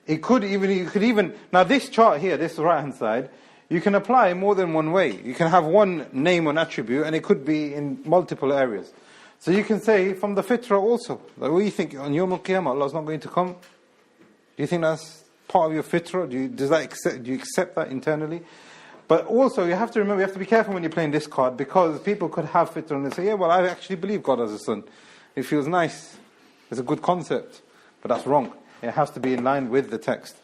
You could even, now this chart here, this right hand side, you can apply more than one way. You can have one name or attribute and it could be in multiple areas. So you can say from the fitrah also, like what do you think, on Yawm al-Qiyamah Allah is not going to come? Do you think that's part of your fitrah? Do you accept that internally? But also, you have to remember, you have to be careful when you're playing this card, because people could have fitrah and they say, yeah, well, I actually believe God has a son. It feels nice. It's a good concept. But that's wrong. It has to be in line with the text.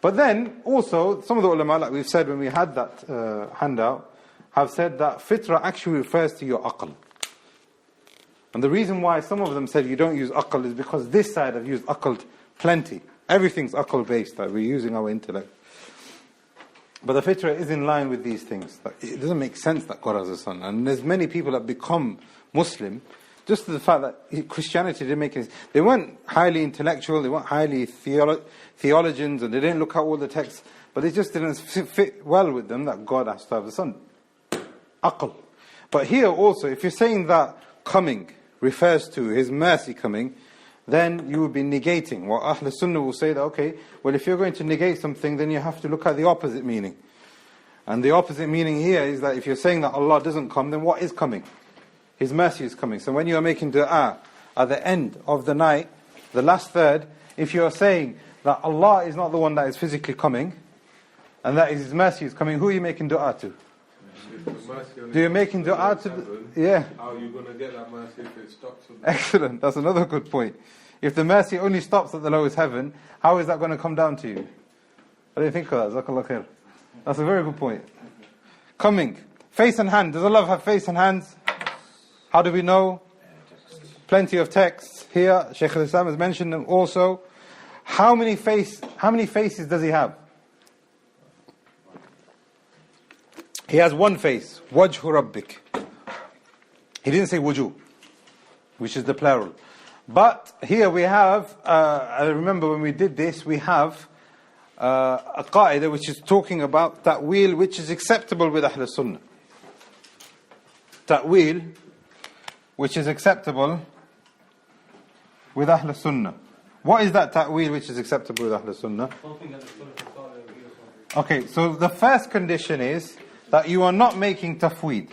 But then, also, some of the ulama, like we've said when we had that handout, have said that fitrah actually refers to your aql. And the reason why some of them said you don't use aql is because this side have used aql plenty. Everything's aql based, that we're using our intellect. But the fitrah is in line with these things. It doesn't make sense that God has a son. And there's many people that become Muslim just to the fact that Christianity didn't make sense. They weren't highly intellectual, they weren't highly theologians, and they didn't look at all the texts, but it just didn't fit well with them that God has to have a son. Aql. But here also, if you're saying that coming refers to His mercy coming, then you would be negating. Well, Ahl Sunnah will say that, okay, well, if you're going to negate something, then you have to look at the opposite meaning. And the opposite meaning here is that if you're saying that Allah doesn't come, then what is coming? His mercy is coming. So when you are making dua at the end of the night, the last third, if you are saying that Allah is not the one that is physically coming, and that His mercy is coming, who are you making dua to? Do you making dua to? Yeah. How are you going to get that mercy if it stops? Excellent. That's another good point. If the mercy only stops at the lowest heaven, how is that going to come down to you? I didn't think of that. Jazakallah khair. That's a very good point. Coming. Face and hand. Does Allah have face and hands? How do we know? Plenty of texts here. Shaykh al-Islam has mentioned them also. How many faces does He have? He has one face. Wajhu Rabbik. He didn't say wujuh, which is the plural. But here we have, I remember when we did this, we have a qaida which is talking about ta'wil which is acceptable with Ahl Sunnah. Ta'wil which is acceptable with Ahl Sunnah. What is that ta'wil which is acceptable with Ahl Sunnah? Okay, so the first condition is that you are not making tafweed.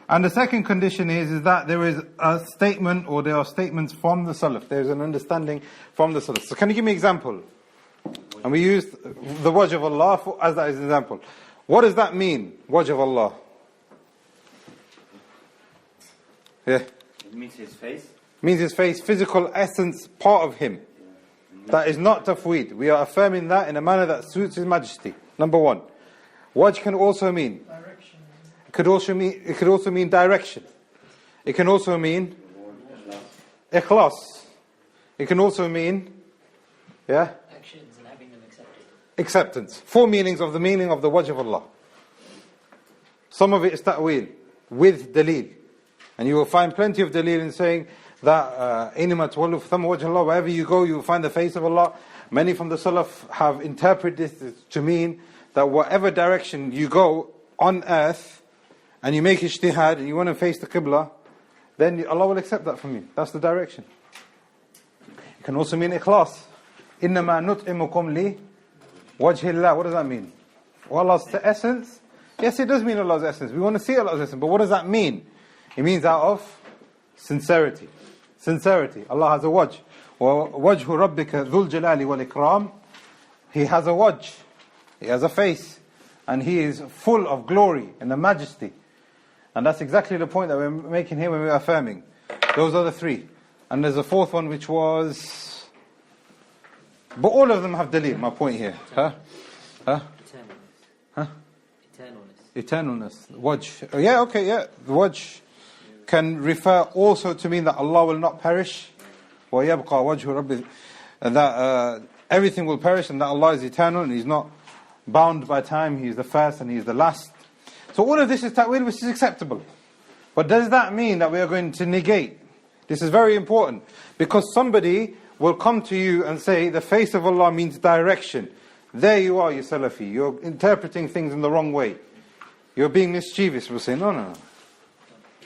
And the second condition is that there is a statement, or there are statements from the Salaf. There is an understanding from the Salaf. So can you give me an example? And we used the wajh of Allah as that as an example. What does that mean, wajh of Allah? Yeah. It means His face. Means His face, physical essence, part of Him. That is not tafweed. We are affirming that in a manner that suits His Majesty. Number one. Wajh can also mean direction. It could also mean direction. It can also mean ikhlas. It can also mean actions and having them accepted. Acceptance. 4 meanings of the meaning of the wajh of Allah. Some of it is ta'wil with dalil. And you will find plenty of dalil in saying that wherever you go, you will find the face of Allah. Many from the Salaf have interpreted this to mean that whatever direction you go on earth, and you make ijtihad, and you want to face the Qibla, then Allah will accept that from you. That's the direction. It can also mean ikhlas. إِنَّمَا نُطْعِمُكُمْ لِي وَجْهِ اللَّهِ. What does that mean? Allah's essence? Yes, it does mean Allah's essence. We want to see Allah's essence. But what does that mean? It means out of sincerity. Sincerity. Allah has a wajh. وَوَجْهُ رَبِّكَ ذُو الْجَلَالِ وَالْإِكْرَامِ. He has a wajh. He has a face. And He is full of glory and the majesty. And that's exactly the point that we're making here when we're affirming. Those are the 3. And there's a 4th one which was... But all of them have dalil, my point here. Eternalness. Huh? Eternalness. Eternalness. Wajh. Yeah, okay, yeah. The wajh can refer also to mean that Allah will not perish. وَيَبْقَى وَجْهُ رَبِّ. That everything will perish and that Allah is eternal and He's not bound by time. He is the first and He is the last. So all of this is ta'wil which is acceptable. But does that mean that we are going to negate? This is very important. Because somebody will come to you and say, the face of Allah means direction. There you are, you Salafi. You're interpreting things in the wrong way. You're being mischievous. We'll say, no.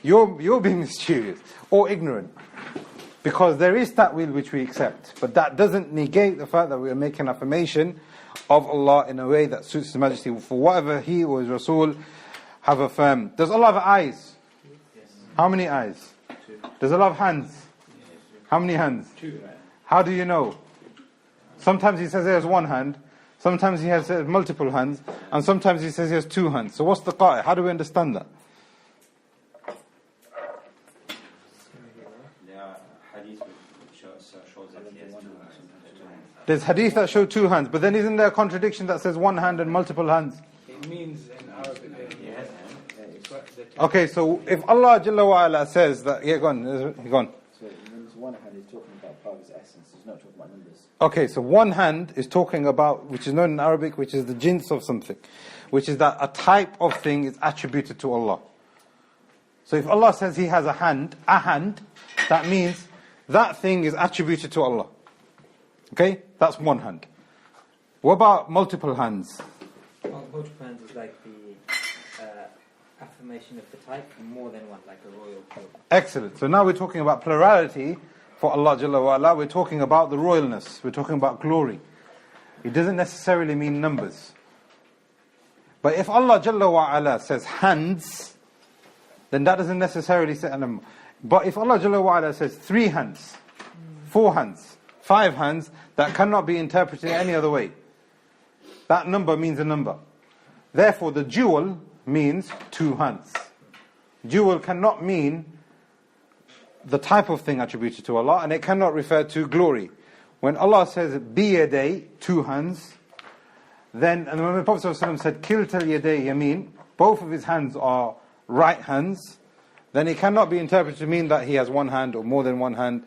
You're being mischievous or ignorant. Because there is ta'wil which we accept. But that doesn't negate the fact that we are making affirmation of Allah in a way that suits His Majesty for whatever He or His Rasul have affirmed. Does Allah have eyes? Yes. How many eyes? 2. Does Allah have hands? How many hands? 2. How do you know? Sometimes He says there's one hand, Sometimes he has multiple hands, and sometimes he says he has two hands. So what's the qa'id? How do we understand that? There are hadiths which shows that he has two hands. There's hadith that show two hands, but then isn't there a contradiction that says one hand and multiple hands? It means in Arabic. Yes. Okay, so if Allah Jalla wa Ala says that, go on. So there's one hand is talking about part of his essence, it's not talking about numbers. Okay, so one hand is talking about, which is known in Arabic, which is the jins of something, which is that a type of thing is attributed to Allah. So if Allah says He has a hand, that means that thing is attributed to Allah. Okay, that's one hand. What about multiple hands? Well, multiple hands is like the affirmation of the type, more than one, like a royal code. Excellent. So now we're talking about plurality for Allah Jalla wa Ala. We're talking about the royalness. We're talking about glory. It doesn't necessarily mean numbers. But if Allah Jalla wa Ala says hands, then that doesn't necessarily say a number. But if Allah Jalla wa Ala says 3 hands, 4 hands, 5 hands, that cannot be interpreted any other way. That number means a number. Therefore, the jewel means 2 hands. Jewel cannot mean the type of thing attributed to Allah, and it cannot refer to glory. When Allah says biyaday, 2 hands, then, and when the Prophet ﷺ said kiltal yaday yamin, both of his hands are right hands, then it cannot be interpreted to mean that he has 1 hand or more than 1 hand,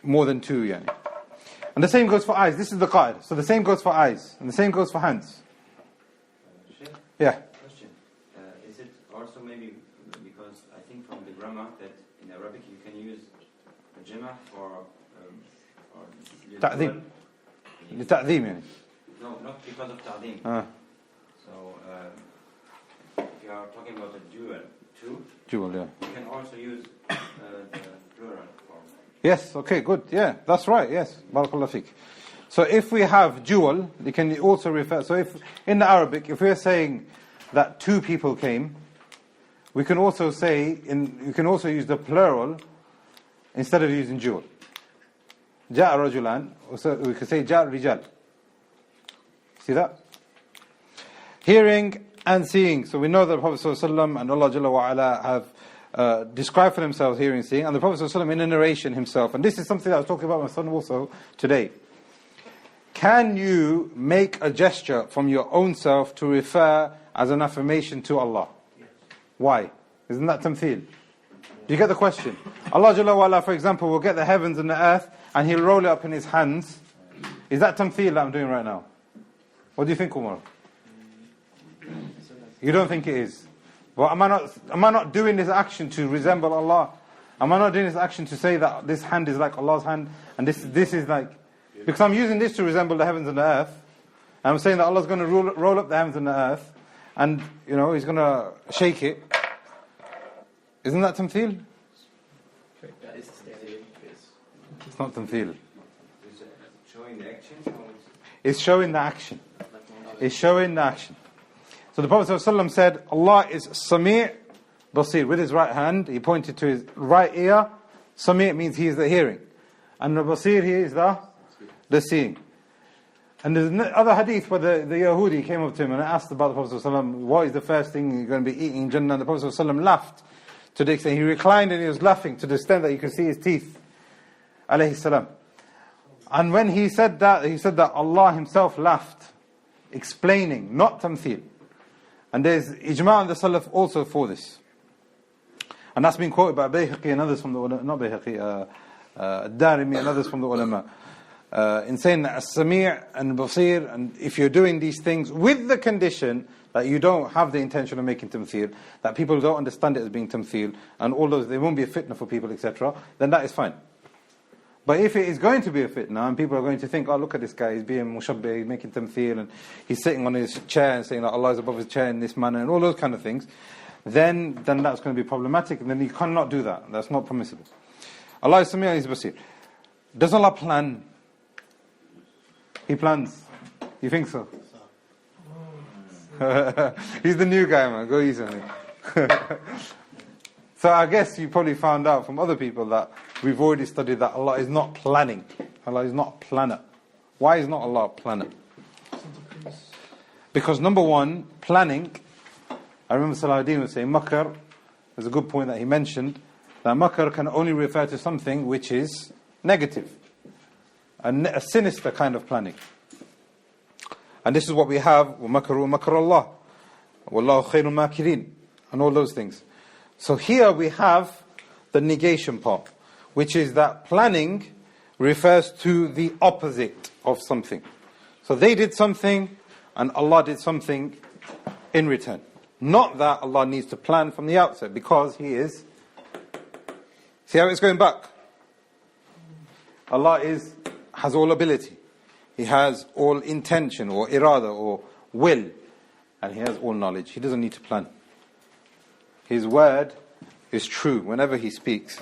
more than 2. Yani. And the same goes for eyes. This is the qa'id. So the same goes for eyes, and the same goes for hands. Yeah. Question. Is it also maybe because I think from the grammar that in Arabic you can use a jama for ta'zim. Ta'zim, yani. No, not because of ta'zim. So if you are talking about a dual, 2, Jewel, yeah. you can also use the plural form. Yes, okay, good. Yeah, that's right, yes. Barakallah fiqh. So if we have jewel, you can also refer, so if in the Arabic, if we're saying that 2 people came, we can also say, you can also use the plural instead of using jewel. Ja'a rajulan, so we could say ja'a rijal. See that? Hearing and seeing. So we know that the Prophet ﷺ and Allah Jalla wa Ala have described for themselves hearing and seeing, and the Prophet ﷺ in a narration himself, and this is something that I was talking about with my son also today. Can you make a gesture from your own self to refer as an affirmation to Allah? Yes. Why? Isn't that tamtheel? Do you get the question? Allah Jalla wa Ala, for example, will get the heavens and the earth and He'll roll it up in His hands. Is that tamtheel that I'm doing right now? What do you think, Umar? You don't think it is? Well, am I not doing this action to resemble Allah? Am I not doing this action to say that this hand is like Allah's hand and this is like... Because I'm using this to resemble the heavens and the earth. And I'm saying that Allah's going to roll up the heavens and the earth. And, He's going to shake it. Isn't that tamtheel? It's not tamtheel. Is it showing the action? It's showing the action. It's showing the action. So the Prophet ﷺ said, Allah is Sami' Basir. With his right hand, he pointed to his right ear. Sami' means he is the hearing. And the Basir, he is the seeing. And there's other hadith where the Yahudi came up to him and asked about the Prophet ﷺ, what is the first thing you're going to be eating in Jannah? And the Prophet ﷺ laughed to the extent, he reclined and he was laughing to the extent that you could see his teeth. Alayhi salam. And when he said that Allah himself laughed, explaining, not tamtheel. And there's ijma' on the Salaf also for this. And that's been quoted by Bayhaqi and others from the ulama, not Bayhaqi, Darimi and others from the ulama. In saying that as-Sami' and Basir, and if you're doing these things with the condition that you don't have the intention of making tamtheel, that people don't understand it as being tamtheel, and all those, there won't be a fitna for people, etc., then that is fine. But if it is going to be a fitna, and people are going to think, oh, look at this guy, he's being mushabbih, he's making tamtheel, and he's sitting on his chair and saying that Allah is above his chair in this manner, and all those kind of things, then that's going to be problematic, and then you cannot do that. That's not permissible. Allah is Sami' and He's Basir. Does Allah plan? He plans. You think so? He's the new guy, man. Go easy on him. So I guess you probably found out from other people that we've already studied that Allah is not planning. Allah is not a planner. Why is not Allah a planner? Because number one, planning. I remember Salahuddin was saying, makr, there's a good point that he mentioned, that makr can only refer to something which is negative, a sinister kind of planning. And this is what we have, وَمَكَرُوا مَكَرَ اللَّهِ وَاللَّهُ خَيْرُ الْمَاكِرِينَ, and all those things. So here we have the negation part, which is that planning refers to the opposite of something. So they did something, and Allah did something in return. Not that Allah needs to plan from the outset, because He is... See how it's going back? Allah has all ability. He has all intention, or irada, or will. And He has all knowledge. He doesn't need to plan. His word is true whenever He speaks.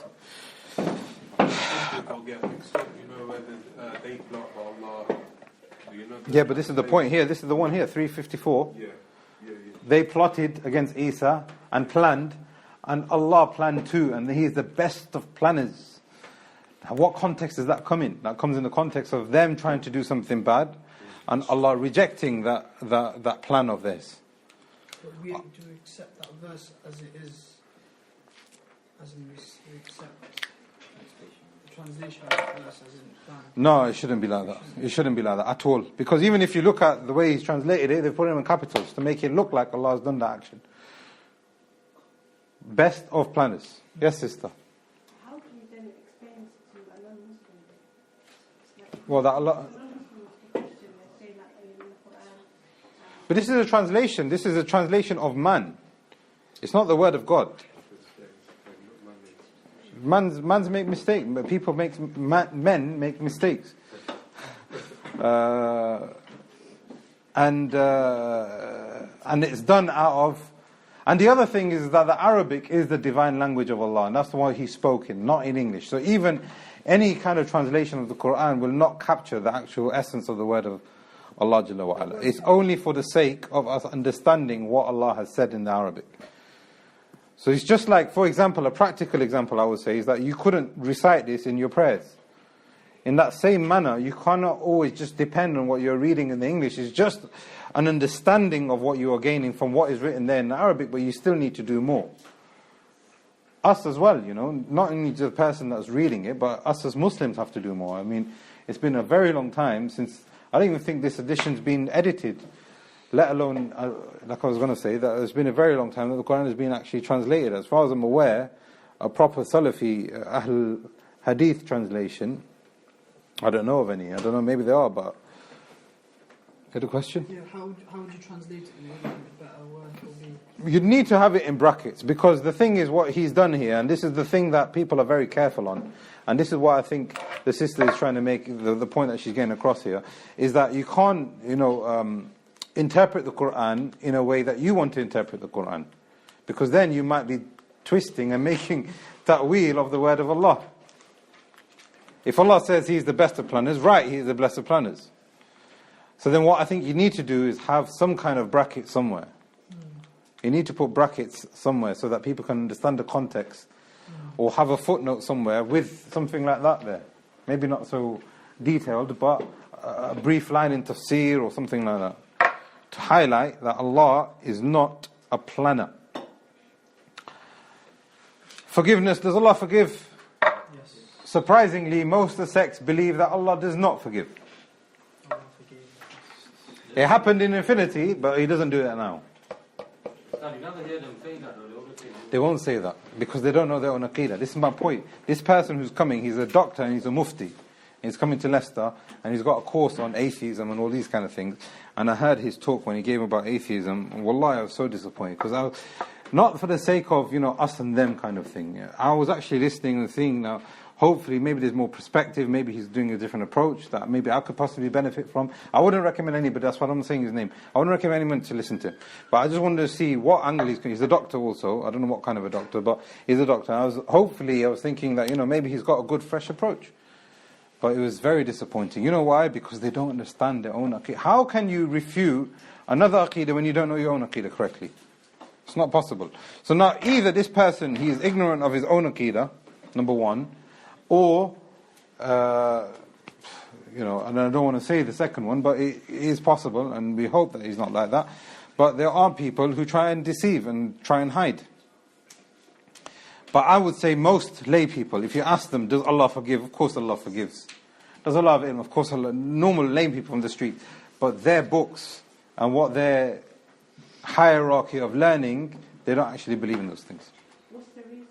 I'll get mixed up, you know, whether they plot or Allah. You know, Yeah, but this is the point here. This is the one here, 354. Yeah. They plotted against Isa and planned, and Allah planned too, and He is the best of planners. Now, what context does that come in? That comes in the context of them trying to do something bad, and Allah rejecting that plan of theirs. But we do accept that verse as it is, as in we accept the translation of the verse as in plan. No, it shouldn't be like that. It shouldn't be like that at all. Because even if you look at the way He's translated it, they've put it in capitals to make it look like Allah has done that action. Best of planners. Yes, sister. How can you then explain to a non-Muslim? Well, that Allah... But this is a translation. This is a translation of man. It's not the word of God. Man's make mistakes. People men make mistakes. And it's done out of... And the other thing is that the Arabic is the divine language of Allah, and that's why He spoke in, not in English. So even any kind of translation of the Quran will not capture the actual essence of the word of Allah Jalla wa Ala. It's only for the sake of us understanding what Allah has said in the Arabic. So it's just like, for example, a practical example I would say is that you couldn't recite this in your prayers. In that same manner, you cannot always just depend on what you're reading in the English. It's just an understanding of what you are gaining from what is written there in the Arabic, but you still need to do more. Us as well, you know, not only the person that's reading it, but us as Muslims have to do more. I mean, it's been a very long time since, I don't even think this edition's been edited, let alone, like I was going to say, that it's been a very long time that the Quran has been actually translated. As far as I'm aware, a proper Salafi, Hadith translation, I don't know of any. I don't know, maybe there are, but... Had a question? Yeah, how would you translate it in a better word? You'd need to have it in brackets, because the thing is what he's done here, and this is the thing that people are very careful on, and this is what I think the sister is trying to make, the point that she's getting across here, is that you can't, interpret the Quran in a way that you want to interpret the Quran, because then you might be twisting and making ta'weel of the word of Allah. If Allah says He's the best of planners, right, He's the best of planners. So then what I think you need to do is have some kind of bracket somewhere. You need to put brackets somewhere so that people can understand the context, or have a footnote somewhere with something like that there. Maybe not so detailed, but a brief line in tafsir or something like that, to highlight that Allah is not a planner. Forgiveness, does Allah forgive? Yes. Surprisingly, most of the sects believe that Allah does not forgive. It happened in infinity, but He doesn't do that now. You never hear them say that, though. They won't say that, because they don't know their own Aqidah. This is my point. This person who's coming, he's a doctor and he's a mufti. He's coming to Leicester, and he's got a course on atheism and all these kind of things. And I heard his talk when he gave about atheism, and wallahi, I was so disappointed, because not for the sake of, us and them kind of thing. I was actually listening and seeing now, hopefully maybe there's more perspective, maybe he's doing a different approach that maybe I could possibly benefit from. I wouldn't recommend anybody, that's why I'm saying his name. I wouldn't recommend anyone to listen to. But I just wanted to see what angle he's a doctor also. I don't know what kind of a doctor, but he's a doctor. I was thinking that, maybe he's got a good fresh approach. But it was very disappointing. You know why? Because they don't understand their own Aqidah. How can you refute another Aqidah when you don't know your own Aqidah correctly? It's not possible. So now either this person, he is ignorant of his own Aqidah, number one, or and I don't want to say the second one, but it is possible, and we hope that he's not like that. But there are people who try and deceive and try and hide. But I would say most lay people, if you ask them, does Allah forgive? Of course Allah forgives. Does Allah have ilm? Of course Allah. Normal lay people on the street. But their books and what their hierarchy of learning, they don't actually believe in those things. What's the reason?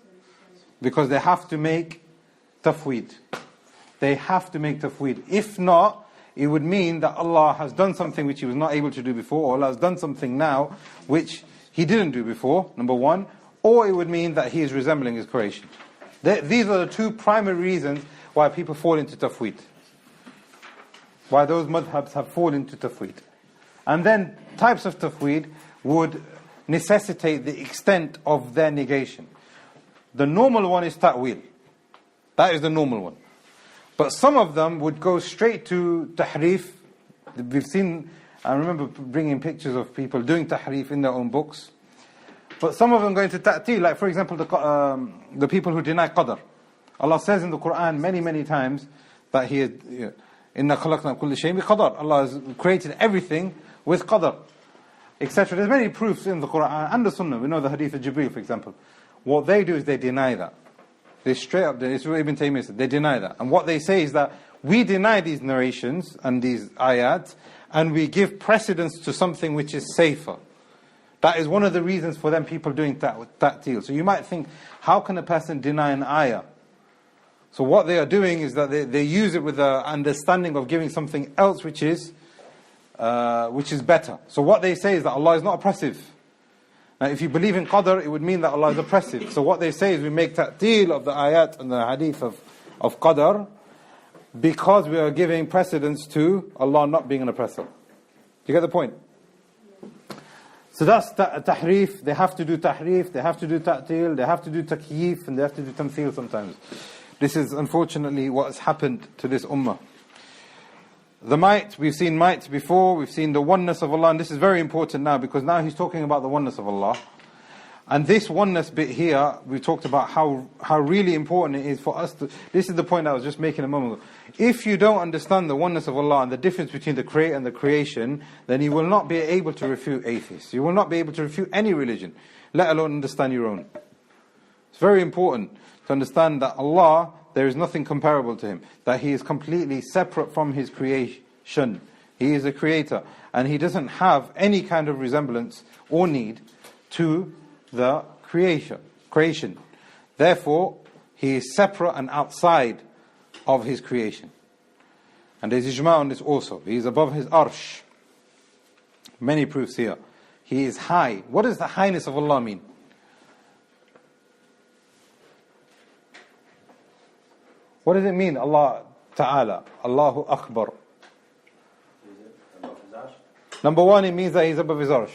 Because they have to make tafweed. They have to make tafweed. If not, it would mean that Allah has done something which He was not able to do before, or Allah has done something now which He didn't do before, number one, or it would mean that He is resembling His creation. These are the two primary reasons why people fall into tafweed. Why those madhabs have fallen into tafweed. And then types of tafweed would necessitate the extent of their negation. The normal one is ta'wil. That is the normal one. But some of them would go straight to tahrif. We've seen, I remember bringing pictures of people doing tahrif in their own books. But some of them go into ta'til, like for example the people who deny qadr. Allah says in the Quran many times that He is, Inna khalaqna kulli shay'in bi qadar. Allah has created everything with qadr, etc. There's many proofs in the Quran and the Sunnah. We know the hadith of Jibreel, for example. What they do is they deny that. They straight up, it's what Ibn Taymiyyah said, they deny that. And what they say is that we deny these narrations and these ayats, and we give precedence to something which is safer. That is one of the reasons for them people doing ta'til. So you might think, how can a person deny an ayah? So what they are doing is that they use it with the understanding of giving something else which is better. So what they say is that Allah is not oppressive. Now if you believe in qadr, it would mean that Allah is oppressive. So what they say is we make ta'til of the ayat and the hadith of qadr because we are giving precedence to Allah not being an oppressor. Do you get the point? So that's tahrif. They have to do tahrif, they have to do ta'til, they have to do takyif, and they have to do tamthil sometimes. This is unfortunately what has happened to this ummah. The might, we've seen might before, we've seen the oneness of Allah, and this is very important now because now he's talking about the oneness of Allah. And this oneness bit here, we talked about how really important it is for us to, this is the point I was just making a moment ago. If you don't understand the oneness of Allah and the difference between the creator and the creation, then you will not be able to refute atheists. You will not be able to refute any religion, let alone understand your own. It's very important to understand that Allah, there is nothing comparable to Him. That He is completely separate from His creation. He is a creator. And He doesn't have any kind of resemblance or need to the creation. Therefore, He is separate and outside of His creation. And there's ijma on this also. He is above His arsh. Many proofs here. He is high. What does the highness of Allah mean? What does it mean, Allah Ta'ala, Allahu Akbar? Number one, it means that He's above His arsh.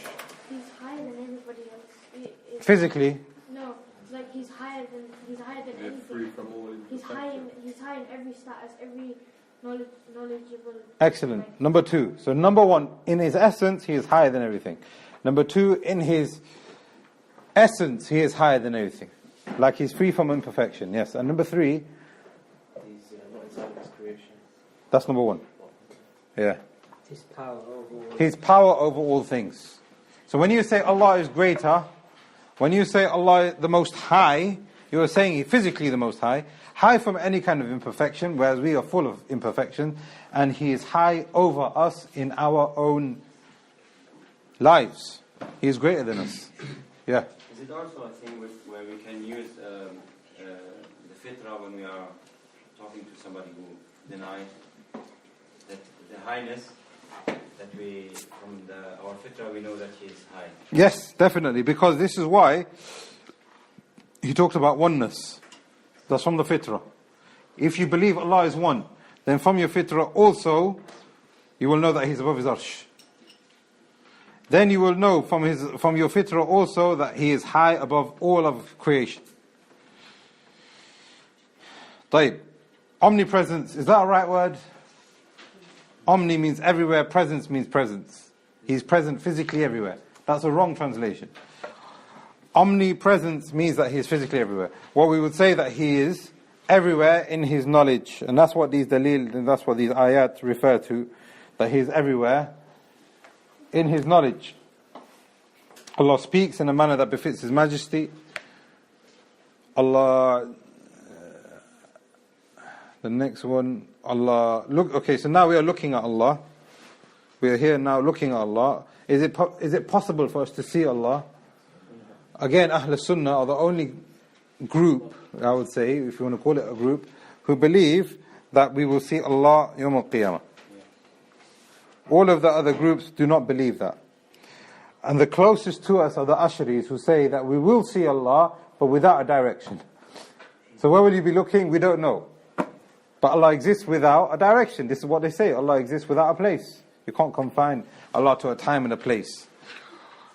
He's higher than everybody else. Physically? No, it's like He's higher than anything. Free from all He's high in every status, every knowledgeable. Excellent. Number two. So number one, in His essence, He is higher than everything. Number two, in His essence, He is higher than everything. Like He's free from imperfection. Yes. And number three, that's number one. Yeah. His power over all. His power over all things. So when you say Allah is greater, when you say Allah is the most high, you are saying He physically the most high, high from any kind of imperfection, whereas we are full of imperfection, and He is high over us in our own lives. He is greater than us. Yeah. Is it also a thing where we can use the fitra when we are talking to somebody who denies that the highness, that we, from our fitra, we know that He is high? Yes, definitely, because this is why he talked about oneness. That's from the fitra. If you believe Allah is one, then from your fitra also, you will know that He's above His arsh. Then you will know from your fitra also that He is high above all of creation. طيب. Omnipresence, is that a right word? Omni means everywhere, presence means presence. He's present physically everywhere. That's a wrong translation. Omnipresence means that He is physically everywhere. What we would say that He is everywhere in His knowledge. And that's what these dalil, and that's what these ayat refer to, that He is everywhere in His knowledge. Allah speaks in a manner that befits His majesty. Allah, the next one, Allah, look, okay, so now we are looking at Allah. We are here now looking at Allah. Is it possible for us to see Allah? Again, Ahl Sunnah are the only group, I would say, if you want to call it a group, who believe that we will see Allah Yawm al-Qiyamah. All of the other groups do not believe that. And the closest to us are the Ash'aris, who say that we will see Allah, but without a direction. So where will you be looking? We don't know. But Allah exists without a direction. This is what they say. Allah exists without a place. You can't confine Allah to a time and a place.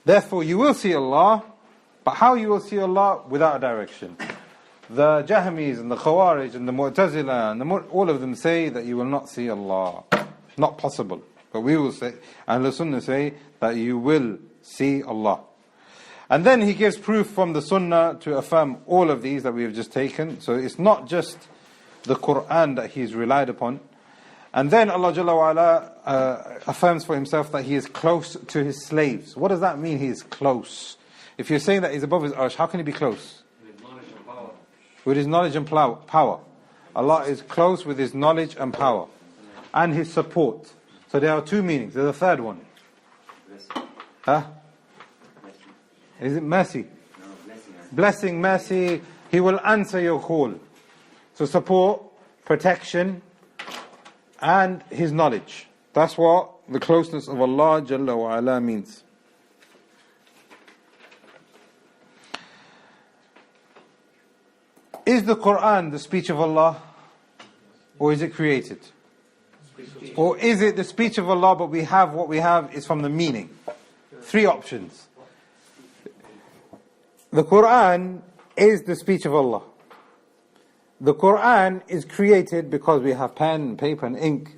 Therefore, you will see Allah, but how you will see Allah? Without a direction. The Jahmis and the Khawarij and the Mu'tazila and all of them say that you will not see Allah. Not possible. But we will say, and the Sunnah say that you will see Allah. And then he gives proof from the Sunnah to affirm all of these that we have just taken. So it's not just the Quran that he's relied upon. And then Allah Jalla wa Ala affirms for Himself that He is close to His slaves. What does that mean, He is close? If you're saying that He's above His arsh, how can He be close? With knowledge and power. With His knowledge and power. Allah is close with His knowledge and power. And His support. So there are two meanings. There's a third one. Huh? Is it mercy? No, Blessing, mercy. He will answer your call. So support, protection, and His knowledge. That's what the closeness of Allah Jalla wa Ala means. Is the Quran the speech of Allah? Or is it created? Or is it the speech of Allah, but we have what we have is from the meaning? Three options. The Quran is the speech of Allah. The Quran is created because we have pen, paper and ink.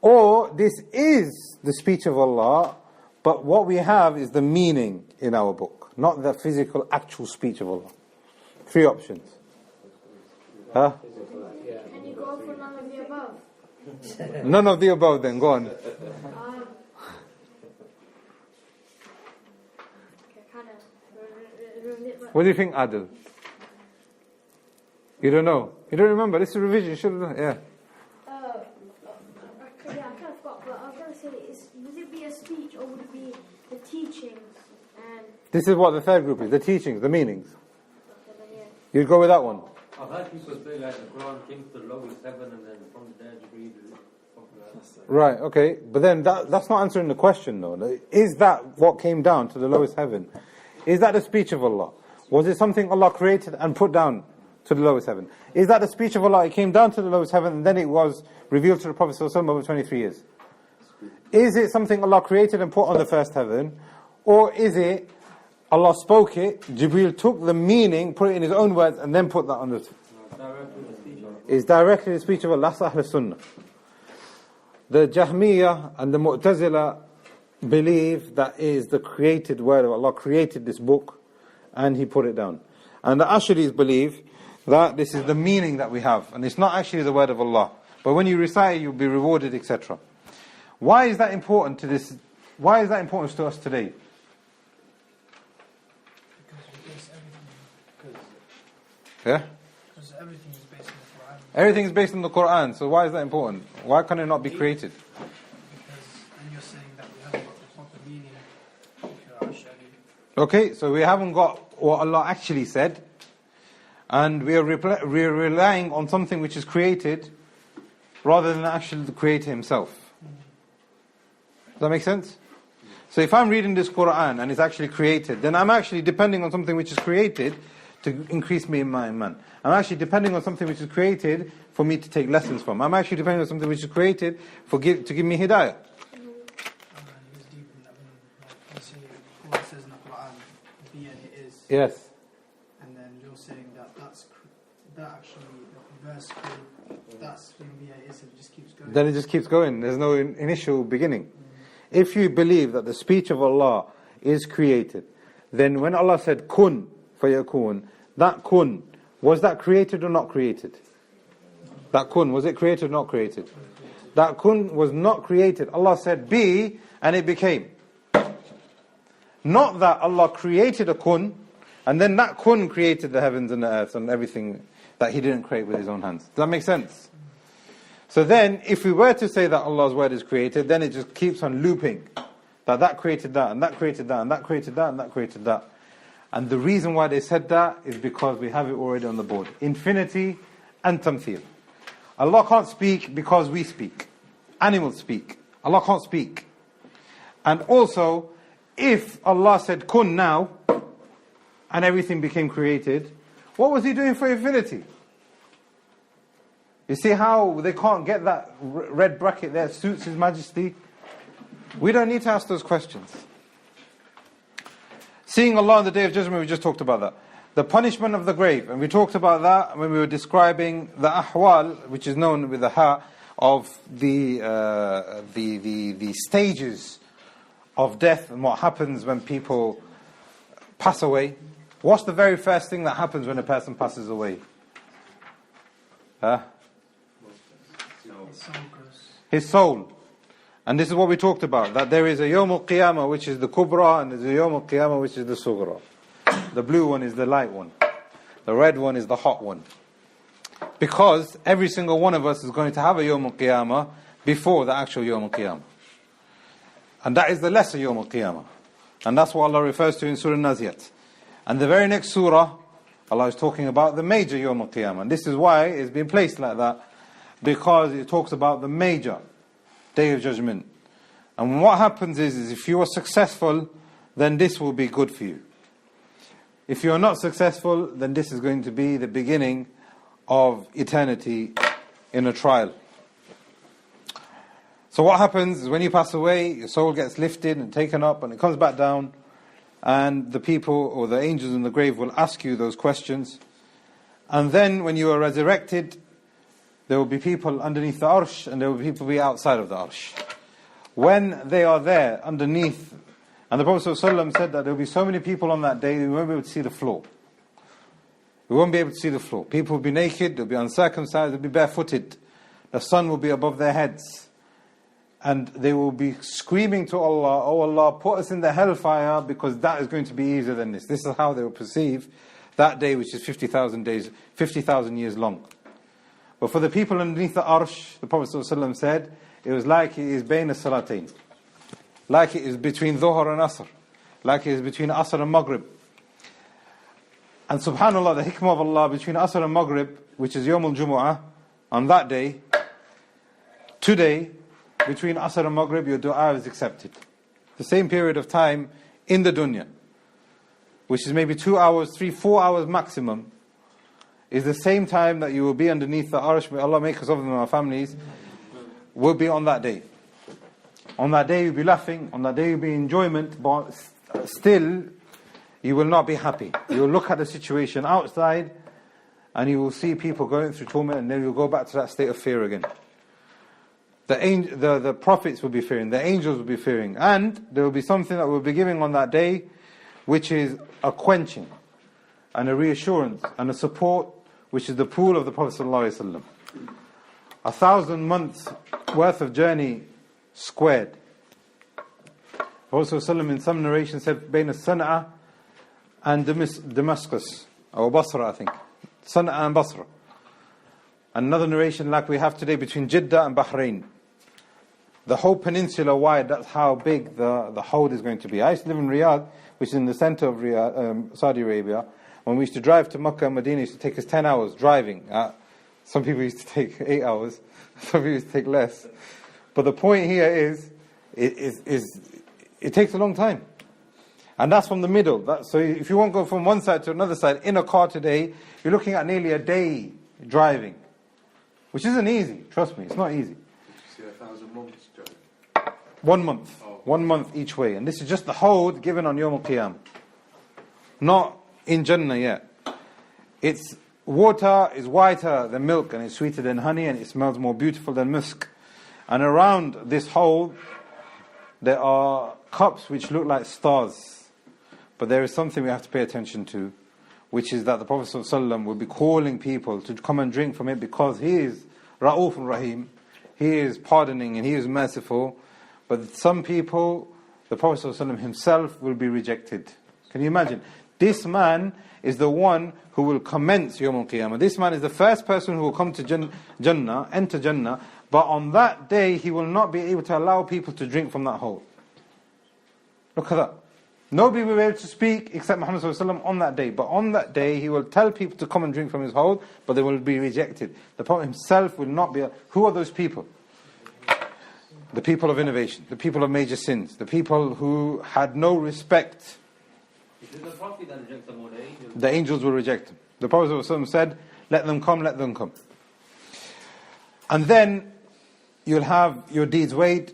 Or this is the speech of Allah, but what we have is the meaning in our book, not the physical, actual speech of Allah. Three options. Huh? Can you go for none of the above? None of the above then, go on. Okay, kind of. What do you think, Adil? You don't know? You don't remember? This is revision, you should have done it, yeah. Yeah, I kind of forgot, but I was going to say, would it be a speech or would it be the teachings? And This is what the third group is, the teachings, the meanings. okay, then, yeah. You'd go with that one? I've heard people say like the Quran came to the lowest heaven and then from there Jibreel something like that. Right, okay. But then that's not answering the question though. Is that what came down to the lowest heaven? Is that the speech of Allah? Was it something Allah created and put down to the lowest heaven? Is that the speech of Allah? It came down to the lowest heaven and then it was revealed to the Prophet ﷺ over 23 years. Is it something Allah created and put on the first heaven? Or is it Allah spoke it, Jibreel took the meaning, put it in His own words and then put that on the... It's directly the speech of Allah. That's Ahl Sunnah. The Jahmiyyah and the Mu'tazila believe that is the created word of Allah, created this book and He put it down. And the Ash'aris believe that this is the meaning that we have and it's not actually the word of Allah. But when you recite it, you'll be rewarded, etc. Why is that important to this? Why is that important to us today? Yeah? Because everything is based on the Quran. Everything is based on the Quran, so why is that important? Why can it not be created? Because then you're saying that we haven't got the proper meaning if you're Ash'ari. Okay, so we haven't got what Allah actually said, and we are relying on something which is created rather than actually the Creator Himself. Does that make sense? So if I'm reading this Quran and it's actually created, then I'm actually depending on something which is created to increase me in my Iman. I'm actually depending on something which is created for me to take lessons from. I'm actually depending on something which is created to give me hidayah. Allah says in the Quran, be and it is. Yes. And then you're saying that actually, the verse, that's when be and it is, and it just keeps going. Then it just keeps going. There's no initial beginning. If you believe that the speech of Allah is created, then when Allah said kun fayakun, that kun Was that created or not created? That kun, was it created or not created? That kun was not created. Allah said be, and it became. Not that Allah created a kun, and then that kun created the heavens and the earth and everything that He didn't create with His own hands. Does that make sense? So then, if we were to say that Allah's word is created, then it just keeps on looping. That created that, and that created that, and that created that, and that created that. And the reason why they said that is because we have it already on the board. Infinity and tamthil. Allah can't speak because we speak. Animals speak. Allah can't speak. And also, if Allah said kun now, and everything became created, what was He doing for infinity? You see how they can't get that red bracket there, suits His Majesty? We don't need to ask those questions. Seeing Allah on the Day of Judgment, we just talked about that. The punishment of the grave, and we talked about that when we were describing the ahwal, which is known with the ha, of the stages of death and what happens when people pass away. What's the very first thing that happens when a person passes away? His soul. And this is what we talked about, that there is a Yawm al-Qiyamah which is the Kubra, and there's a Yawm al-Qiyamah which is the Sughra. The blue one is the light one. The red one is the hot one. Because every single one of us is going to have a Yawm al-Qiyamah before the actual Yawm al-Qiyamah. And that is the lesser Yawm al-Qiyamah. And that's what Allah refers to in Surah Naziyat. And the very next surah, Allah is talking about the major Yawm al-Qiyamah. And this is why it's been placed like that, because it talks about the major Day of Judgment. And what happens is if you are successful, then this will be good for you. If you are not successful, then this is going to be the beginning of eternity in a trial. So what happens is when you pass away, your soul gets lifted and taken up and it comes back down, and the people or the angels in the grave will ask you those questions. And then when you are resurrected, there will be people underneath the arsh and there will be people outside of the arsh. When they are there underneath, and the Prophet ﷺ said that there will be so many people on that day, we won't be able to see the floor. We won't be able to see the floor. People will be naked, they'll be uncircumcised, they'll be barefooted. The sun will be above their heads. And they will be screaming to Allah, "Oh Allah, put us in the hellfire, because that is going to be easier than this." This is how they will perceive that day, which is 50,000 days, 50,000 years long. But for the people underneath the arsh, the Prophet ﷺ said, it was like it is bayna salatain. Like it is between Dhuhr and Asr. Like it is between Asr and Maghrib. And subhanAllah, the hikmah of Allah, between Asr and Maghrib, which is Yawm al-Jumu'ah, on that day, today, between Asr and Maghrib, your dua is accepted. The same period of time in the dunya, which is maybe 2 hours, 3, 4 hours maximum, is the same time that you will be underneath the arsh. May Allah make us of them and our families, will be on that day. On that day you'll be laughing, on that day you'll be enjoyment, but still you will not be happy. You will look at the situation outside and you will see people going through torment, and then you'll go back to that state of fear again. The prophets will be fearing, the angels will be fearing, and there will be something that we'll be giving on that day, which is a quenching and a reassurance and a support, which is the pool of the Prophet ﷺ. 1,000 months worth of journey squared. Prophet ﷺ in some narration said, "Bain Sana'a and Damascus," or Basra, I think. Sana'a and Basra. Another narration like we have today between Jeddah and Bahrain. The whole peninsula wide, that's how big the hold is going to be. I used to live in Riyadh, which is in the center of Riyadh, Saudi Arabia. When we used to drive to Makkah and Medina, it used to take us 10 hours driving. Some people used to take 8 hours. Some people used to take less. But the point here is it takes a long time. And that's from the middle. So if you won't go from one side to another side in a car today, you're looking at nearly a day driving. Which isn't easy. Trust me, it's not easy. 1,000 months driving. 1 month. 1 month each way. And this is just the hold given on Yawm al-Qiyam. Not in Jannah yet. Its water is whiter than milk, and it's sweeter than honey, and it smells more beautiful than musk. And around this hole there are cups which look like stars. But there is something we have to pay attention to, which is that the Prophet ﷺ will be calling people to come and drink from it because he is Ra'uf Rahim, he is pardoning and he is merciful. But some people, the Prophet ﷺ himself will be rejected. Can you imagine? This man is the one who will commence Yawm al-Qiyamah. This man is the first person who will come to Jannah, enter Jannah, but on that day he will not be able to allow people to drink from that hole. Look at that. Nobody will be able to speak except Muhammad ﷺ on that day. But on that day he will tell people to come and drink from his hole, but they will be rejected. The Prophet himself will not be... Who are those people? The people of innovation, the people of major sins, the people who had no respect. Is it the Prophet that rejects them or the angels? The angels will reject them. The Prophet ﷺ said, let them come, let them come. And then you'll have your deeds weighed,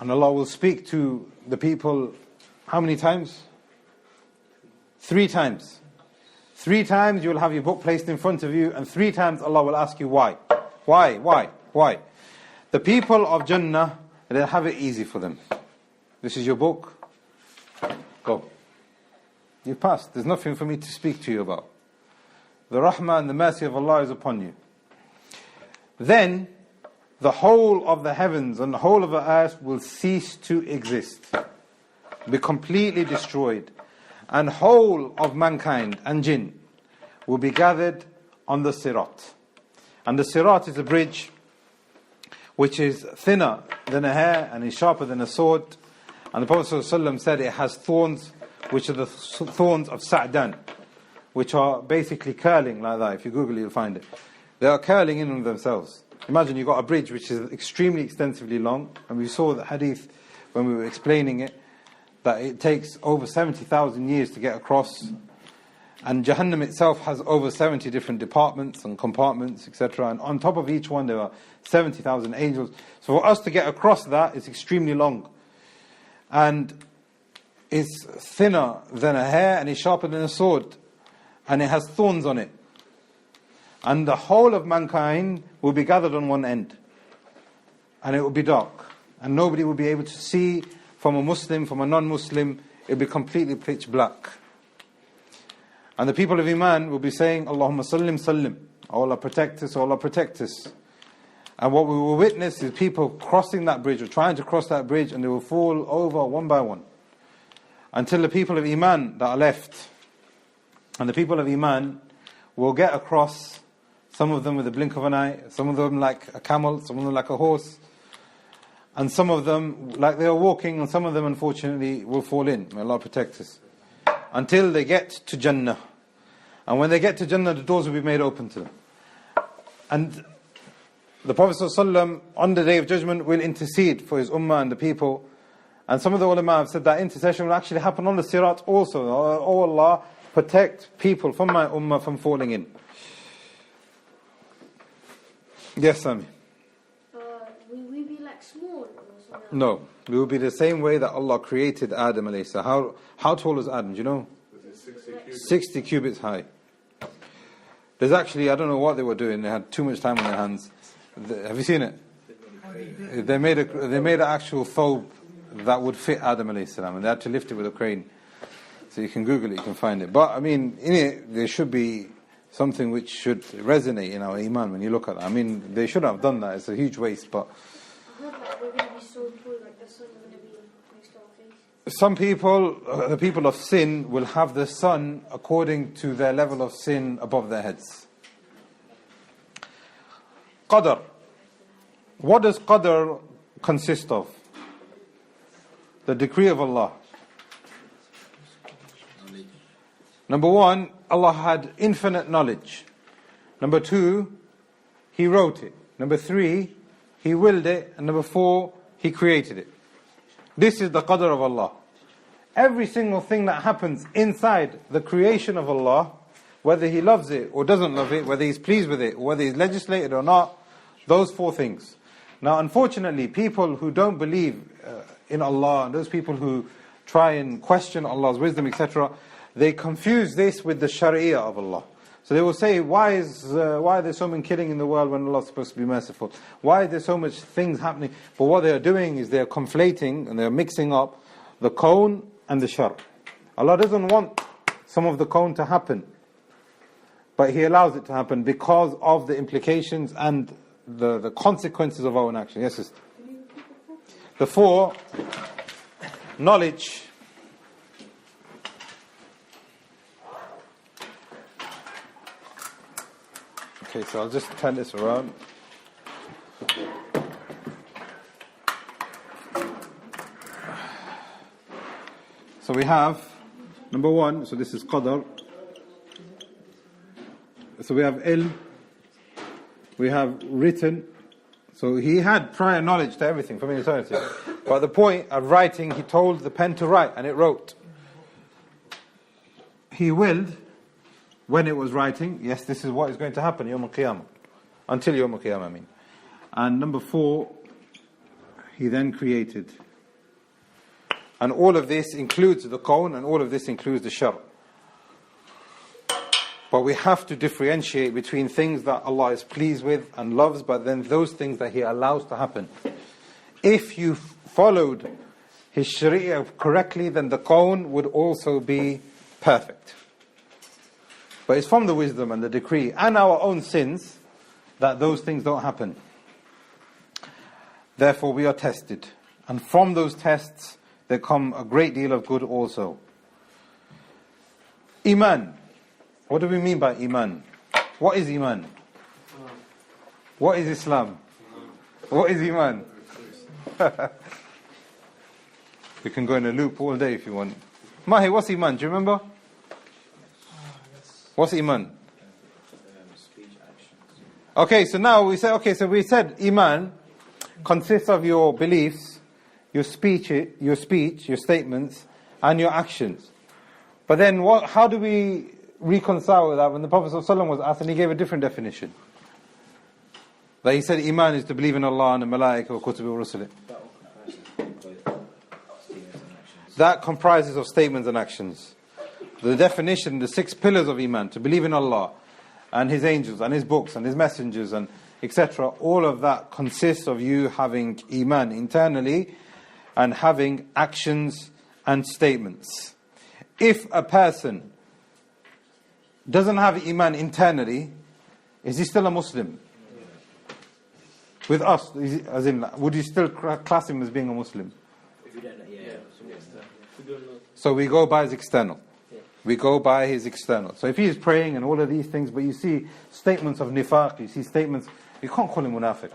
and Allah will speak to the people how many times? 3 times. 3 times you will have your book placed in front of you, and 3 times Allah will ask you why. Why? The people of Jannah, they'll have it easy for them. This is your book. Go. You've passed. There's nothing for me to speak to you about. The rahmah and the mercy of Allah is upon you. Then, the whole of the heavens and the whole of the earth will cease to exist. Be completely destroyed. And whole of mankind and jinn will be gathered on the Sirat. And the Sirat is a bridge which is thinner than a hair and is sharper than a sword. And the Prophet ﷺ said it has thorns, which are the thorns of Sa'dan, which are basically curling like that. If you Google it, you'll find it. They are curling in on themselves. Imagine you've got a bridge which is extremely extensively long, and we saw the hadith when we were explaining it, that it takes over 70,000 years to get across. And Jahannam itself has over 70 different departments and compartments, etc. And on top of each one there are 70,000 angels. So for us to get across that, it's extremely long. And it's thinner than a hair and it's sharper than a sword. And it has thorns on it. And the whole of mankind will be gathered on one end. And it will be dark. And nobody will be able to see from a Muslim, from a non-Muslim. It will be completely pitch black. And the people of Iman will be saying, Allahumma sallim sallim. Oh Allah protect us, oh Allah protect us. And what we will witness is people crossing that bridge, or trying to cross that bridge, and they will fall over one by one. Until the people of Iman that are left. And the people of Iman will get across, some of them with a blink of an eye, some of them like a camel, some of them like a horse, and some of them like they are walking, and some of them unfortunately will fall in. May Allah protect us. Until they get to Jannah. And when they get to Jannah, the doors will be made open to them. And the Prophet ﷺ on the Day of Judgment will intercede for his ummah and the people. And some of the ulama have said that intercession will actually happen on the Sirat also. Oh Allah, protect people from my ummah from falling in. Yes, Sami. Will we be like small or something? No, we will be the same way that Allah created Adam alayhi salam. How tall was Adam? Do you know? 60 cubits high. There's actually, I don't know what they were doing. They had too much time on their hands. Have you seen it? They made an actual thobe that would fit Adam alayhi salam, and they had to lift it with a crane. So you can Google it, you can find it. But I mean, in it there should be something which should resonate in our Iman when you look at that. I mean, they should have done that. It's a huge waste, but I heard like we're going to be so tall, like the sun's going to be next to our face. some people, the people of sin, will have the sun according to their level of sin above their heads. Qadr. What does Qadr consist of? The decree of Allah. Number 1, Allah had infinite knowledge. Number 2, He wrote it. Number 3, He willed it. And number 4, He created it. This is the Qadr of Allah. Every single thing that happens inside the creation of Allah, whether He loves it or doesn't love it, whether He's pleased with it or whether He's legislated or not, those 4 things. Now unfortunately, people who don't believe in Allah, and those people who try and question Allah's wisdom, etc., they confuse this with the Sharia of Allah. So they will say, why are there so many killing in the world when Allah is supposed to be merciful? Why is there so much things happening? But what they are doing is they are conflating and they are mixing up the Kawn and the Shar. Allah doesn't want some of the Kawn to happen. but He allows it to happen because of the implications and the consequences of our own action. Yes, sister? The 4, knowledge. Okay, so I'll just turn this around. So we have, number 1, so this is qadar. So we have ilm, we have written. So He had prior knowledge to everything from eternity. But at the point of writing, He told the pen to write, and it wrote. He willed, when it was writing, yes, this is what is going to happen, Yawm al-Qiyamah. Until Yawm al-Qiyamah, I mean. And number 4, He then created. And all of this includes the Qawn, and all of this includes the Shar. But we have to differentiate between things that Allah is pleased with and loves, but then those things that He allows to happen. If you followed His Sharia correctly, then the Qawn would also be perfect. But it's from the wisdom and the decree and our own sins that those things don't happen. Therefore we are tested. And from those tests there come a great deal of good also. Iman. What do we mean by Iman? What is Iman? What is Islam? What is Iman? We can go in a loop all day if you want. Mahi, what's Iman? Do you remember? What's Iman? Okay, so now we said Iman consists of your beliefs, your speech, your statements, and your actions. But then how do we reconcile with that when the Prophet ﷺ was asked and he gave a different definition? That he said Iman is to believe in Allah and the Malaika wa Kutub wa Rusul. That comprises of statements and actions. The definition, the 6 pillars of Iman, to believe in Allah and His angels and His books and His messengers and etc. All of that consists of you having Iman internally and having actions and statements. If a person doesn't have Iman internally, is he still a Muslim? With us, as in, would you still class him as being a Muslim? If you don't know, So we go by his external. We go by his external. So if he is praying and all of these things, but you see statements of nifaq, you see statements, you can't call him munafiq.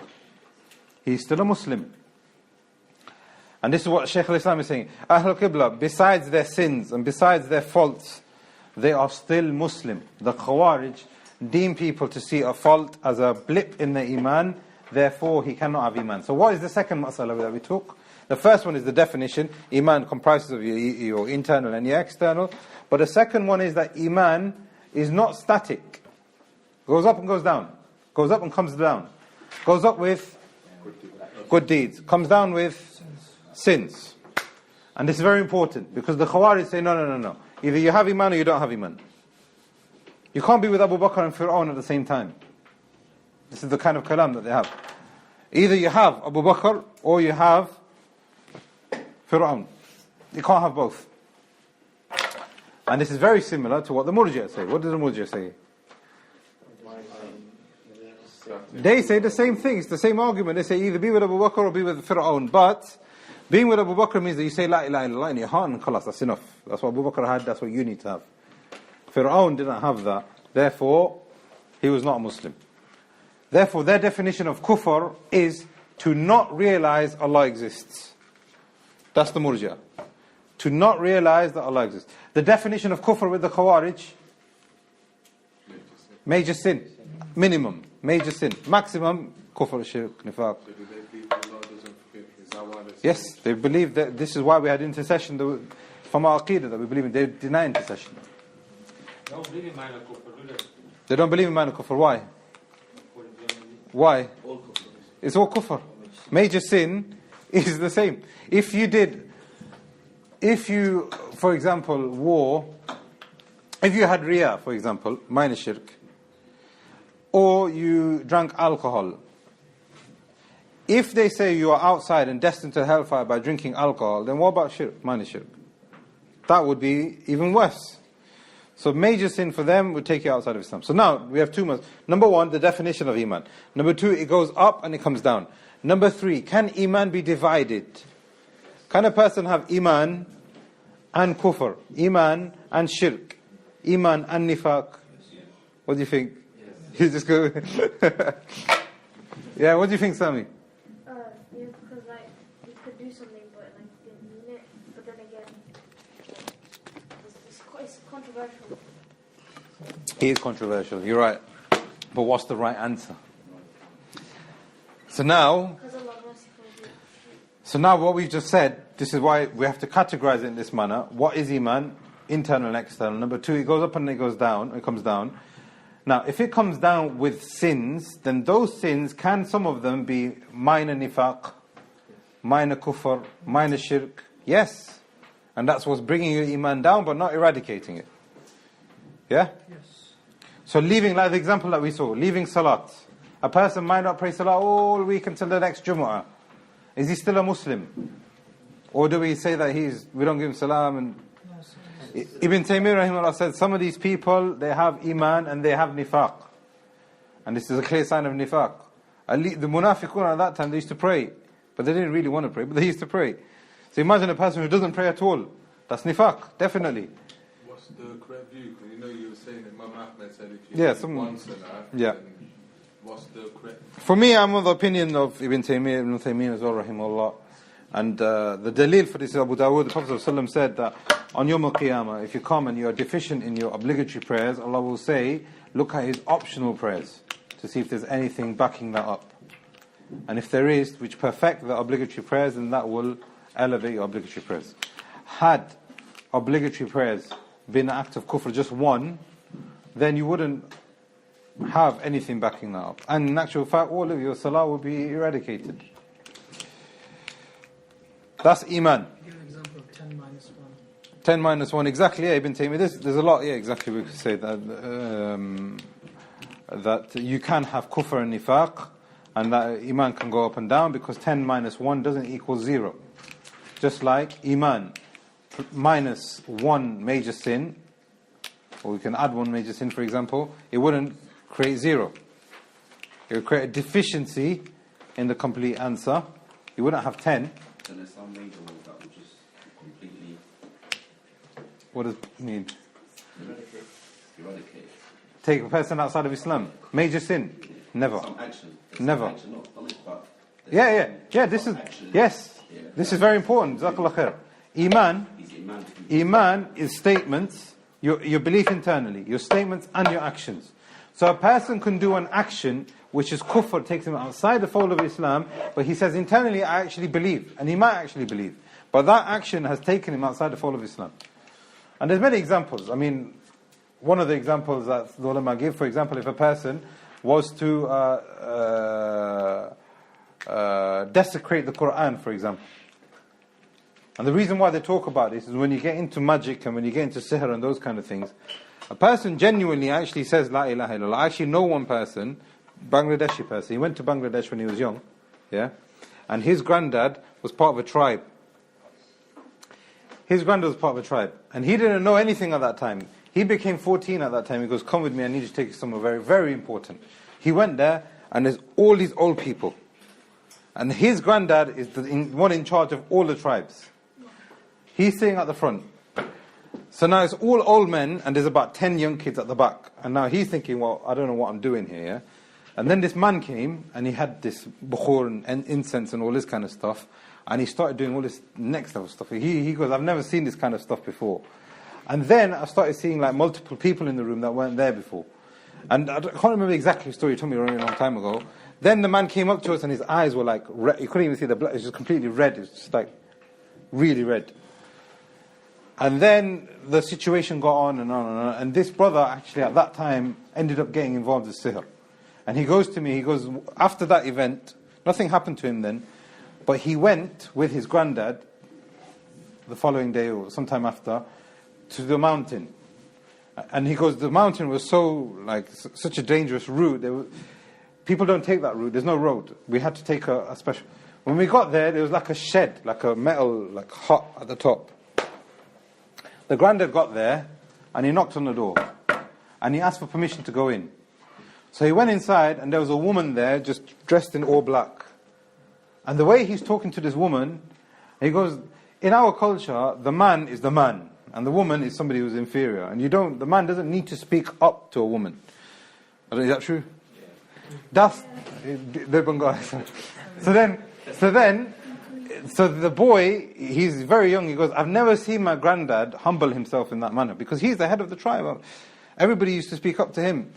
He's still a Muslim. And this is what Shaykh al-Islam is saying. Ahlul Qibla, besides their sins and besides their faults, they are still Muslim. The Khawarij deem people to see a fault as a blip in their Iman, therefore he cannot have Iman. So what is the second mas'ala that we took? The first one is the definition. Iman comprises of your internal and your external. But the second one is that Iman is not static. Goes up and goes down. Goes up and comes down. Goes up with good deeds. Comes down with sins. And this is very important because the Khawarij say, no. Either you have Iman or you don't have Iman. You can't be with Abu Bakr and Fir'aun at the same time. This is the kind of kalam that they have. Either you have Abu Bakr or you have Fir'aun. You can't have both. And this is very similar to what the Murji'ah say. What does the Murji'ah say? They say the same thing. It's the same argument. They say either be with Abu Bakr or be with Fir'aun. But being with Abu Bakr means that you say La ilaha illallah in your heart and khalas, that's enough. That's what Abu Bakr had, that's what you need to have. Fir'aun didn't have that. Therefore, he was not a Muslim. Therefore, their definition of kufr is to not realize Allah exists. That's the Murji'ah. To not realize that Allah exists. The definition of kufr with the Khawarij, major sin. Minimum, major sin. Maximum, kufr, shirk, nifaq. Yes, they believe that. This is why we had intercession from our Aqidah that we believe in. They deny intercession. They don't believe in minor kufr, do they? They don't believe in minor kufr. Why? Why? It's all kufr. Major sin is the same. If you, for example, if you had riya, for example, minor shirk, or you drank alcohol, if they say you are outside and destined to hellfire by drinking alcohol, then what about shirk, minor shirk? That would be even worse. So major sin for them would take you outside of Islam. So now we have two months. Number one, the definition of Iman. Number two, it goes up and it comes down. Number three, can Iman be divided? Can a person have Iman and kufr, Iman and shirk, Iman and nifaq? What do you think? You just go. Yeah, what do you think, Sami? Yeah, because like you could do something, but like you didn't mean it. But then again, it's controversial. It is controversial. You're right. But what's the right answer? So now what we've just said, this is why we have to categorize it in this manner. What is Iman? Internal and external. Number two, it goes up and it goes down. It comes down. Now, if it comes down with sins, then those sins, can some of them be minor nifaq, minor kufr, minor shirk? Yes. And that's what's bringing your Iman down, but not eradicating it. Yeah? Yes. So leaving, like the example that we saw, leaving salat. A person might not pray salah all week until the next Jumu'ah. Is he still a Muslim? Or do we say that we don't give him salam? And Ibn Taymiyyah rahimahullah said some of these people, they have Iman and they have nifaq. And this is a clear sign of nifaq. The munafiqun at that time, they used to pray. But they didn't really want to pray, but they used to pray. So imagine a person who doesn't pray at all. That's nifaq, definitely. What's the correct view? Because you were saying that Imam Ahmed said if you do one salah, what's the correct? For me, I'm of the opinion of Ibn Taymiyyah as well, rahimahullah. And the dalil for this is Abu Dawood. The Prophet ﷺ said that on Yawm al-Qiyamah, if you come and you are deficient in your obligatory prayers, Allah will say, look at his optional prayers to see if there's anything backing that up. And if there is, which perfect the obligatory prayers, then that will elevate your obligatory prayers. Had obligatory prayers been an act of kufr, just one, then you wouldn't have anything backing that up. And in actual fact, all of your salah will be eradicated. That's Iman. Give an example of 10 minus 1. 10 minus 1, exactly, yeah, Ibn Taymiyyah. There's a lot, yeah, exactly, we could say that that you can have kufr and nifaq, and that Iman can go up and down, because 10 minus 1 doesn't equal 0. Just like Iman minus one major sin, or we can add one major sin, for example, it wouldn't create 0. It would create a deficiency in the complete answer. You wouldn't have 10. So there's some major ones that would just completely... What does it mean? Eradicate. Take a person outside of Islam. Major sin? Never. Some action. Never. Some action, not knowledge, but Yeah, this is... Yes. Yeah. This is very important. Jazakallah khair. Iman is statements, your belief internally, your statements and your actions. So a person can do an action which is kufr, takes him outside the fold of Islam, but he says internally, I actually believe, and he might actually believe. But that action has taken him outside the fold of Islam. And there's many examples. I mean, one of the examples that the ulama give, for example, if a person was to desecrate the Quran, for example. And the reason why they talk about this is when you get into magic and when you get into sihr and those kind of things, a person genuinely actually says La ilaha illallah. I actually know one person, Bangladeshi person, he went to Bangladesh when he was young, yeah, and his granddad was part of a tribe. His granddad was part of a tribe, and he didn't know anything at that time. He became 14 at that time. He goes, come with me, I need you to take you somewhere very, very important. He went there, and there's all these old people. And his granddad is the one in charge of all the tribes. He's sitting at the front. So now it's all old men, and there's about 10 young kids at the back. And now he's thinking, well, I don't know what I'm doing here, yeah? And then this man came, and he had this bukhur and incense and all this kind of stuff. And he started doing all this next level stuff. He goes, I've never seen this kind of stuff before. And then I started seeing like multiple people in the room that weren't there before. And I can't remember exactly the story, he told me a really long time ago. Then the man came up to us, and his eyes were like red. You couldn't even see the blood. It was just completely red. It was just like really red. And then the situation got on and on and on. And this brother actually at that time ended up getting involved with sihr. And he goes to me, he goes, after that event, nothing happened to him then, but he went with his granddad the following day or sometime after to the mountain. And he goes, the mountain was so, like, such a dangerous route. People don't take that route. There's no road. We had to take a special... When we got there was like a shed, like a metal, like hut at the top. The granddad got there, and he knocked on the door. And he asked for permission to go in. So he went inside, and there was a woman there, just dressed in all black. And the way he's talking to this woman, he goes, in our culture, the man is the man, and the woman is somebody who's inferior. And the man doesn't need to speak up to a woman. Is that true? Yeah. So the boy, he's very young, he goes, I've never seen my granddad humble himself in that manner, because he's the head of the tribe. Everybody used to speak up to him.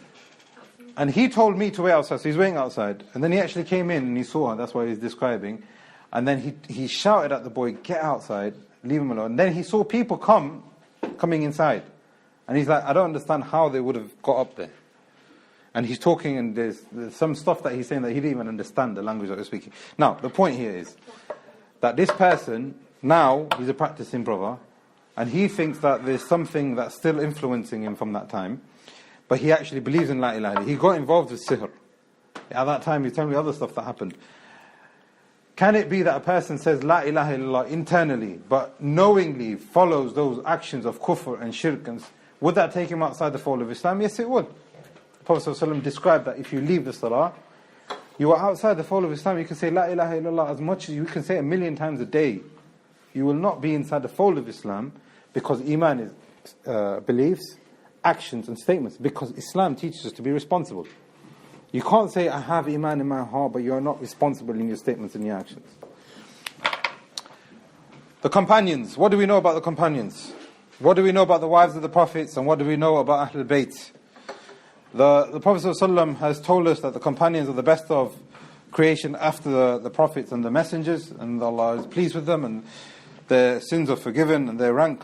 And he told me to wait outside, so he's waiting outside. And then he actually came in and he saw her, that's why he's describing. And then he shouted at the boy, get outside, leave him alone. And then he saw people coming inside. And he's like, I don't understand how they would have got up there. And he's talking, and there's some stuff that he's saying that he didn't even understand the language that he's speaking. Now, the point here is that this person, now, he's a practicing brother, and he thinks that there's something that's still influencing him from that time, but he actually believes in La ilaha illallah. He got involved with sihr. At that time, he's telling me other stuff that happened. Can it be that a person says La ilaha illallah internally, but knowingly follows those actions of kufr and shirk? And would that take him outside the fold of Islam? Yes, it would. The Prophet ﷺ described that if you leave the salah, you are outside the fold of Islam. You can say La ilaha illallah as much as you can say 1,000,000 times a day. You will not be inside the fold of Islam, because Iman is beliefs, actions and statements, because Islam teaches us to be responsible. You can't say I have Iman in my heart, but you are not responsible in your statements and your actions. The companions. What do we know about the companions? What do we know about the wives of the prophets, and what do we know about Ahlul Bayt? The Prophet ﷺ has told us that the companions are the best of creation after the prophets and the messengers, and Allah is pleased with them, and their sins are forgiven, and their rank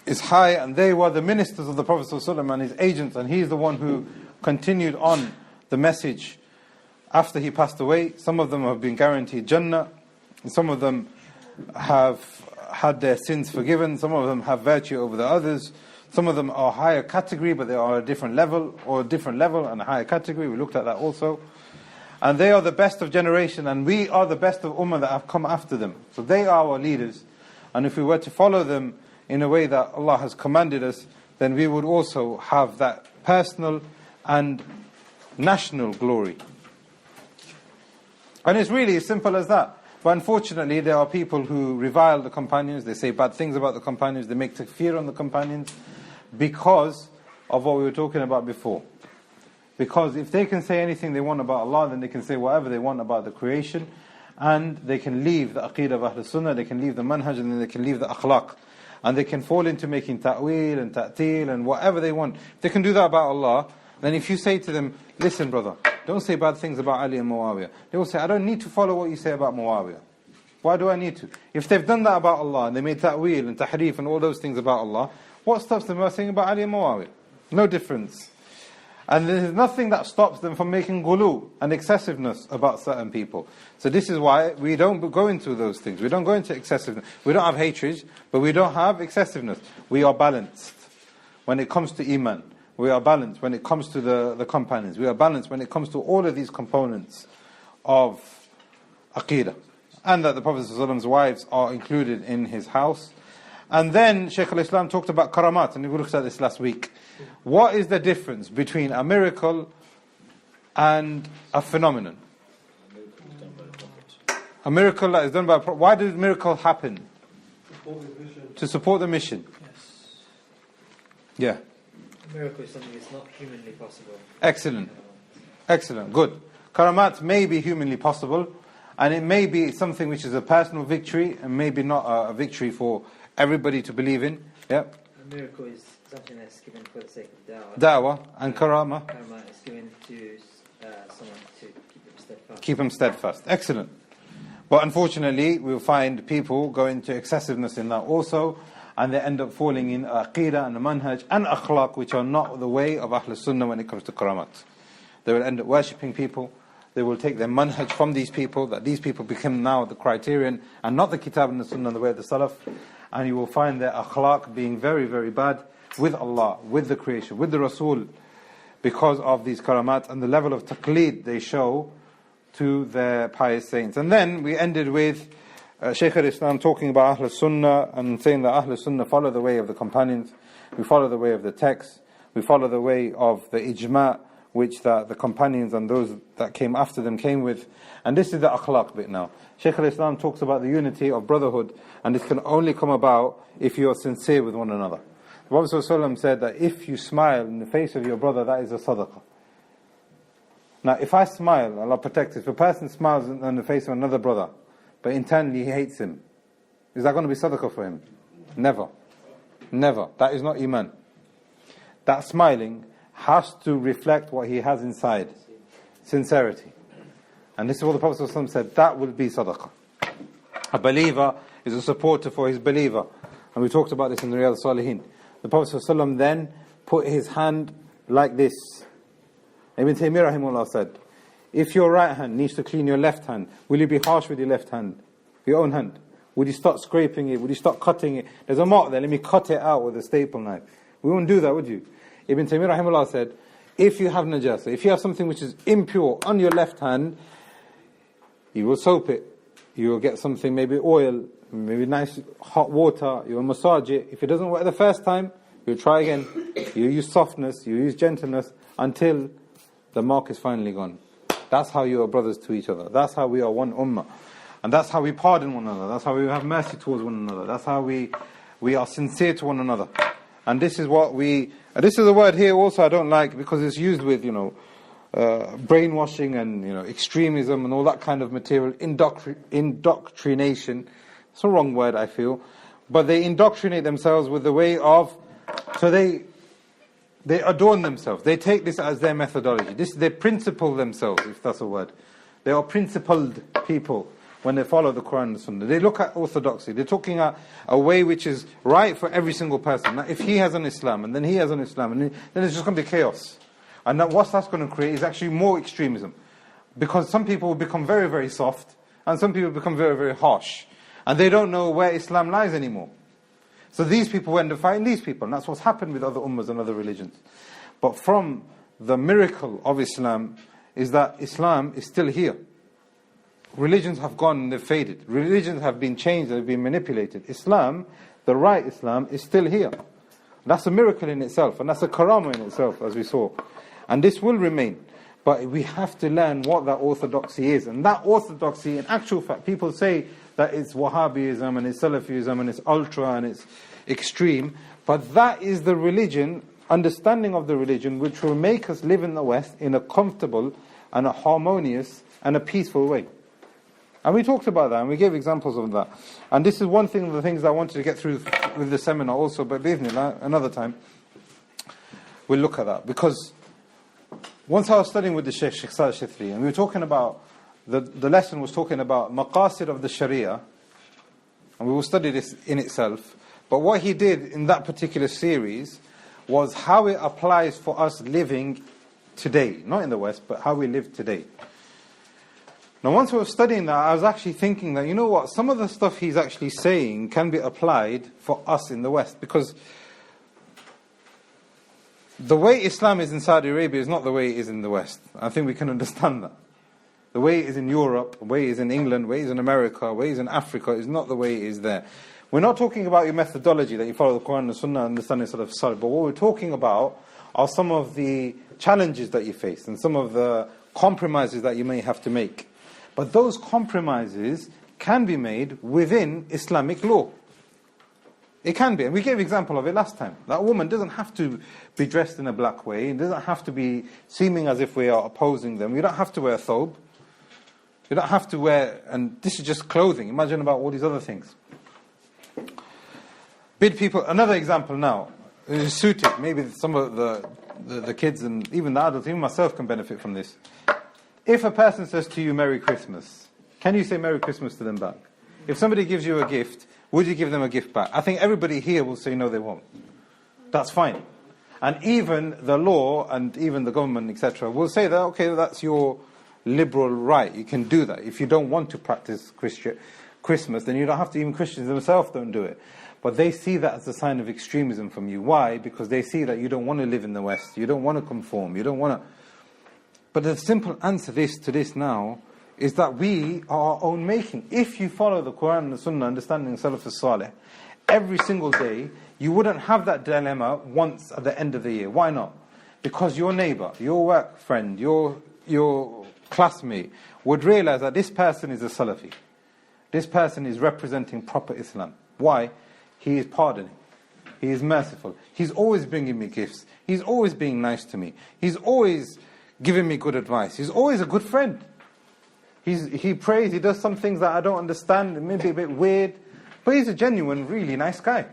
is high, and they were the ministers of the Prophet ﷺ and his agents, and he's the one who continued on the message after he passed away. Some of them have been guaranteed Jannah, and some of them have had their sins forgiven, some of them have virtue over the others, some of them are higher category, but they are a different level, or a different level and a higher category. We looked at that also. And they are the best of generation, and we are the best of ummah that have come after them. So they are our leaders, and if we were to follow them in a way that Allah has commanded us, then we would also have that personal and national glory. And it's really as simple as that. But unfortunately, there are people who revile the companions, they say bad things about the companions, they make takfir on the companions, because of what we were talking about before. Because if they can say anything they want about Allah, then they can say whatever they want about the creation, and they can leave the Aqidah of Ahl Sunnah, they can leave the manhaj, and then they can leave the akhlaq. And they can fall into making ta'wil and ta'til and whatever they want. If they can do that about Allah, then if you say to them, listen brother, don't say bad things about Ali and Muawiyah, they will say, I don't need to follow what you say about Muawiyah. Why do I need to? If they've done that about Allah, and they made ta'wil and tahrif and all those things about Allah, what stops them from saying about Ali and Muawiyah? No difference. And there is nothing that stops them from making ghulu and excessiveness about certain people. So this is why we don't go into those things. We don't go into excessiveness. We don't have hatred, but we don't have excessiveness. We are balanced when it comes to Iman. We are balanced when it comes to the companions. We are balanced when it comes to all of these components of Aqidah. And that the Prophet ﷺ's wives are included in his house. And then Shaykh al-Islam talked about Karamat, and we looked at this last week. What is the difference between a miracle and a phenomenon? A miracle that is done by a prophet. Why did miracle happen? To support the mission. Yes. Yeah. A miracle is something that's not humanly possible. Excellent. Excellent. Good. Karamat may be humanly possible, and it may be something which is a personal victory, and maybe not a victory for everybody to believe in. Yeah. A miracle is something that's given for the sake of Da'wah. And Karamat. Karamat is given to someone to keep them steadfast. Keep them steadfast. Excellent. But unfortunately, we'll find people go into excessiveness in that also, and they end up falling in Aqidah and the manhaj and akhlaq, which are not the way of Ahl Sunnah when it comes to Karamat. They will end up worshipping people. They will take their manhaj from these people, that these people become now the criterion, and not the Kitab and the Sunnah, the way of the Salaf. And you will find their akhlaq being very, very bad with Allah, with the creation, with the Rasul, because of these Karamat and the level of taqleed they show to their pious saints. And then we ended with Shaykh al-Islam talking about Ahl Sunnah and saying that Ahl Sunnah follow the way of the companions, we follow the way of the text, we follow the way of the ijma' which the companions and those that came after them came with. And this is the akhlaq bit now. Shaykh al-Islam talks about the unity of brotherhood, and this can only come about if you are sincere with one another. The Prophet ﷺ said that if you smile in the face of your brother, that is a sadaqah. Now, if I smile, Allah protect us, if a person smiles in the face of another brother, but internally he hates him, is that going to be sadaqah for him? Never. Never. That is not Iman. That smiling has to reflect what he has inside. Sincerity. And this is what the Prophet ﷺ said, that will be sadaqah. A believer is a supporter for his believer. And we talked about this in the Riyadh Salihin. The Prophet ﷺ then put his hand like this. Ibn Taymiyyah rahimahullah said, if your right hand needs to clean your left hand, will you be harsh with your left hand? Your own hand? Would you start scraping it? Would you start cutting it? There's a mark there, let me cut it out with a staple knife. We won't do that, would you? Ibn Taymiyyah rahimahullah said, if you have najasa, if you have something which is impure on your left hand, you will soap it. You will get something, maybe oil, maybe nice hot water, you will massage it. If it doesn't work the first time, you'll try again. You use softness, you use gentleness, until the mark is finally gone. That's how you are brothers to each other. That's how we are one ummah. And that's how we pardon one another. That's how we have mercy towards one another. That's how we are sincere to one another. And this is what this is a word here also I don't like, because it's used with, brainwashing and, extremism and all that kind of material, indoctrination. It's a wrong word, I feel. But they indoctrinate themselves with the way of, so they adorn themselves. They take this as their methodology. They principle themselves, if that's a word. They are principled people when they follow the Quran and Sunnah. They look at orthodoxy. They're talking a way which is right for every single person. Now, if he has an Islam, and then he has an Islam, and then it's just going to be chaos. And what that's going to create is actually more extremism. Because some people will become very, very soft, and some people become very, very harsh. And they don't know where Islam lies anymore. So these people end up fighting these people, and that's what's happened with other ummahs and other religions. But from the miracle of Islam is that Islam is still here. Religions have gone and they've faded. Religions have been changed, they've been manipulated. Islam, the right Islam, is still here. That's a miracle in itself, and that's a karamah in itself, as we saw. And this will remain. But we have to learn what that orthodoxy is. And that orthodoxy, in actual fact, people say that it's Wahhabism and it's Salafism and it's ultra and it's extreme. But that is the religion, understanding of the religion, which will make us live in the West in a comfortable and a harmonious and a peaceful way. And we talked about that and we gave examples of that. And this is one thing of the things I wanted to get through with the seminar also, but another time we'll look at that. Because once I was studying with the Sheikh Saad Shithri, and we were talking about, the lesson was talking about maqasid of the Sharia, and we will study this in itself, but what he did in that particular series was how it applies for us living today, not in the West, but how we live today. Now once we were studying that, I was actually thinking that, you know what, some of the stuff he's actually saying can be applied for us in the West, because the way Islam is in Saudi Arabia is not the way it is in the West. I think we can understand that. The way it is in Europe, the way it is in England, the way it is in America, the way it is in Africa is not the way it is there. We're not talking about your methodology that you follow the Quran and the Sunnah and understand it sort of solid, but what we're talking about are some of the challenges that you face and some of the compromises that you may have to make. But those compromises can be made within Islamic law. It can be, and we gave an example of it last time. That woman doesn't have to be dressed in a black way. It doesn't have to be seeming as if we are opposing them. You don't have to wear a thobe. You don't have to wear, and this is just clothing. Imagine about all these other things. Bid people, another example now, is suited. Maybe some of the kids and even the adults, even myself can benefit from this. If a person says to you, Merry Christmas, can you say Merry Christmas to them back? If somebody gives you a gift, would you give them a gift back? I think everybody here will say no, they won't. That's fine. And even the law and even the government, etc., will say that, okay, that's your liberal right. You can do that. If you don't want to practice Christmas, then you don't have to. Even Christians themselves don't do it. But they see that as a sign of extremism from you. Why? Because they see that you don't want to live in the West. You don't want to conform. You don't want to... But the simple answer to this now is that we are our own making. If you follow the Quran and the Sunnah, understanding Salaf as-Salih, every single day, you wouldn't have that dilemma once at the end of the year. Why not? Because your neighbor, your work friend, your classmate would realize that this person is a Salafi. This person is representing proper Islam. Why? He is pardoning. He is merciful. He's always bringing me gifts. He's always being nice to me. He's always giving me good advice. He's always a good friend. He prays, he does some things that I don't understand, maybe a bit weird, but he's a genuine, really nice guy.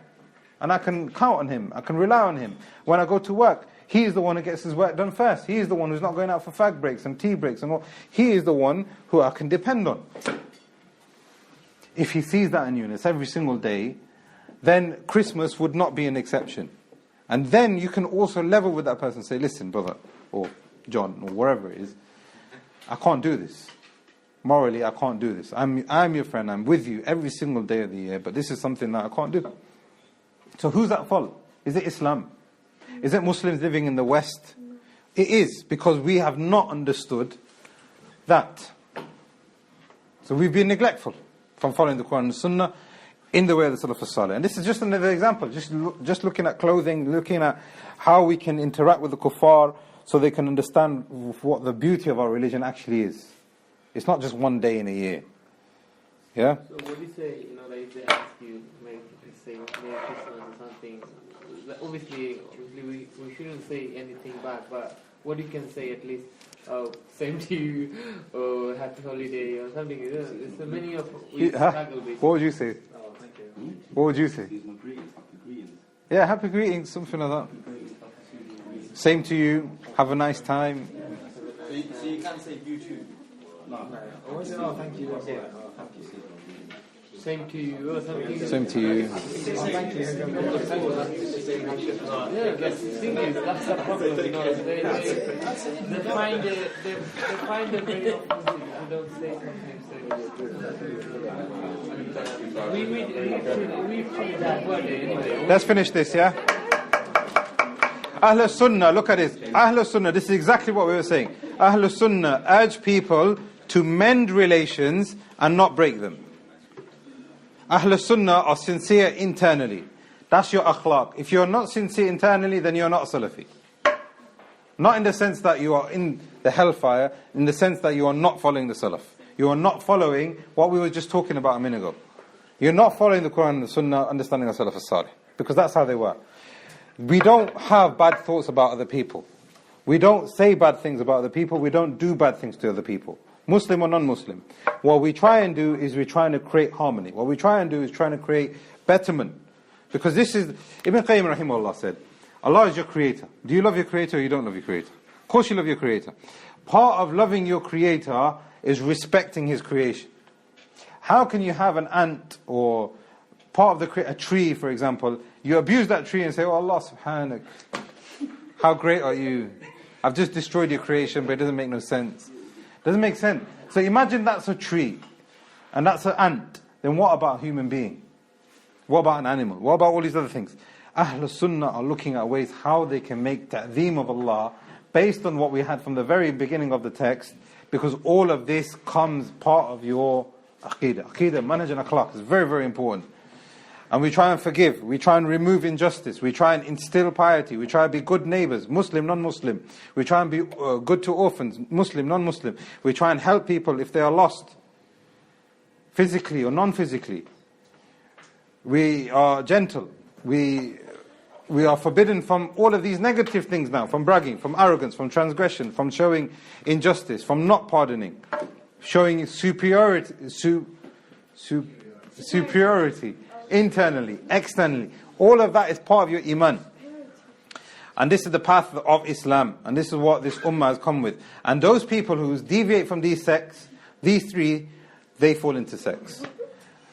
And I can count on him. I can rely on him. When I go to work, he's the one who gets his work done first. He's the one who's not going out for fag breaks and tea breaks and all. He is the one who I can depend on. If he sees that in Eunice every single day, then Christmas would not be an exception. And then you can also level with that person and say, listen, brother, or John, or wherever it is, I can't do this. Morally, I can't do this. I'm your friend, I'm with you every single day of the year, but this is something that I can't do. So who's at fault? Is it Islam? Is it Muslims living in the West? It is, because we have not understood that. So we've been neglectful from following the Quran and the Sunnah in the way of the Salaf as-Salih. And this is just another example, just looking at clothing, looking at how we can interact with the kuffar so they can understand what the beauty of our religion actually is. It's not just one day in a year. Yeah? So what do you say, like if they ask you, Merry Christmas or something, obviously we shouldn't say anything bad, but what you can say at least, same to you, or happy holiday or something. There's so many of we struggle with. What would you say? Oh, thank you. What would you say? Yeah, happy greetings, something like that. Same to you, have a nice time. So you can't say you too? No. Oh, thank you. Same to you or something. Same to you. Thank you. Yeah, the thing is, that's the problem. They find a way of using. You don't say something. We treat that word anyway. Let's finish this, yeah? Ahl Sunnah, look at this. Ahl Sunnah, this is exactly what we were saying. Ahl Sunnah urge people to mend relations and not break them. Ahl Sunnah are sincere internally. That's your akhlaq. If you're not sincere internally, then you're not Salafi. Not in the sense that you are in the hellfire, in the sense that you are not following the Salaf. You are not following what we were just talking about a minute ago. You're not following the Quran and the Sunnah, understanding of Salaf as-Salih. Because that's how they were. We don't have bad thoughts about other people. We don't say bad things about other people. We don't do bad things to other people. Muslim or non-Muslim. What we try and do is we're trying to create harmony. What we try and do is trying to create betterment. Because this is, Ibn Qayyim rahimahullah said, Allah is your creator. Do you love your creator or you don't love your creator? Of course you love your creator. Part of loving your creator is respecting his creation. How can you have an ant or part of a tree, for example, you abuse that tree and say, oh Allah subhanak, how great are you? I've just destroyed your creation, but it doesn't make no sense. Doesn't make sense. So imagine that's a tree and that's an ant. Then what about a human being? What about an animal? What about all these other things? Ahl Sunnah are looking at ways how they can make ta'zeem of Allah based on what we had from the very beginning of the text, because all of this comes part of your Aqidah. Aqidah, manhaj and akhlaq is very, very important. And we try and forgive. We try and remove injustice. We try and instill piety. We try and be good neighbors, Muslim, non-Muslim. We try and be good to orphans, Muslim, non-Muslim. We try and help people if they are lost, physically or non-physically. We are gentle. We are forbidden from all of these negative things now, from bragging, from arrogance, from transgression, from showing injustice, from not pardoning, showing superiority, superiority. Internally, externally, all of that is part of your Iman. And this is the path of Islam. And this is what this ummah has come with. And those people who deviate from these sects, these three, they fall into sects.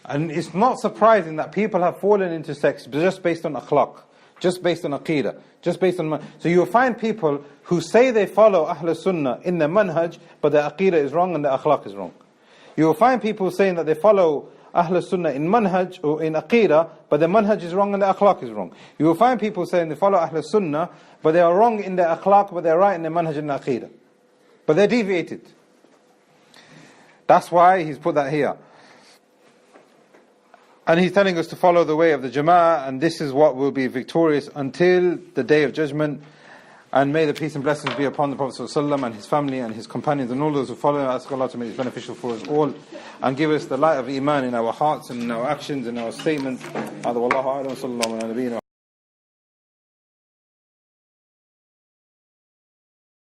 And it's not surprising that people have fallen into sects just based on akhlaq, just based on aqidah, just based on... So you will find people who say they follow Ahl Sunnah in their manhaj, but their aqidah is wrong and their akhlaq is wrong. You will find people saying that they follow Ahl Sunnah in manhaj or in aqidah, but their manhaj is wrong and their akhlaq is wrong. You will find people saying they follow Ahl Sunnah, but they are wrong in their akhlaq, but they are right in their manhaj and aqidah. But they're deviated. That's why he's put that here. And he's telling us to follow the way of the Jama'ah, and this is what will be victorious until the Day of Judgment. And may the peace and blessings be upon the Prophet ﷺ and his family and his companions and all those who follow him. I ask Allah to make it beneficial for us all and give us the light of Iman in our hearts and in our actions and our statements.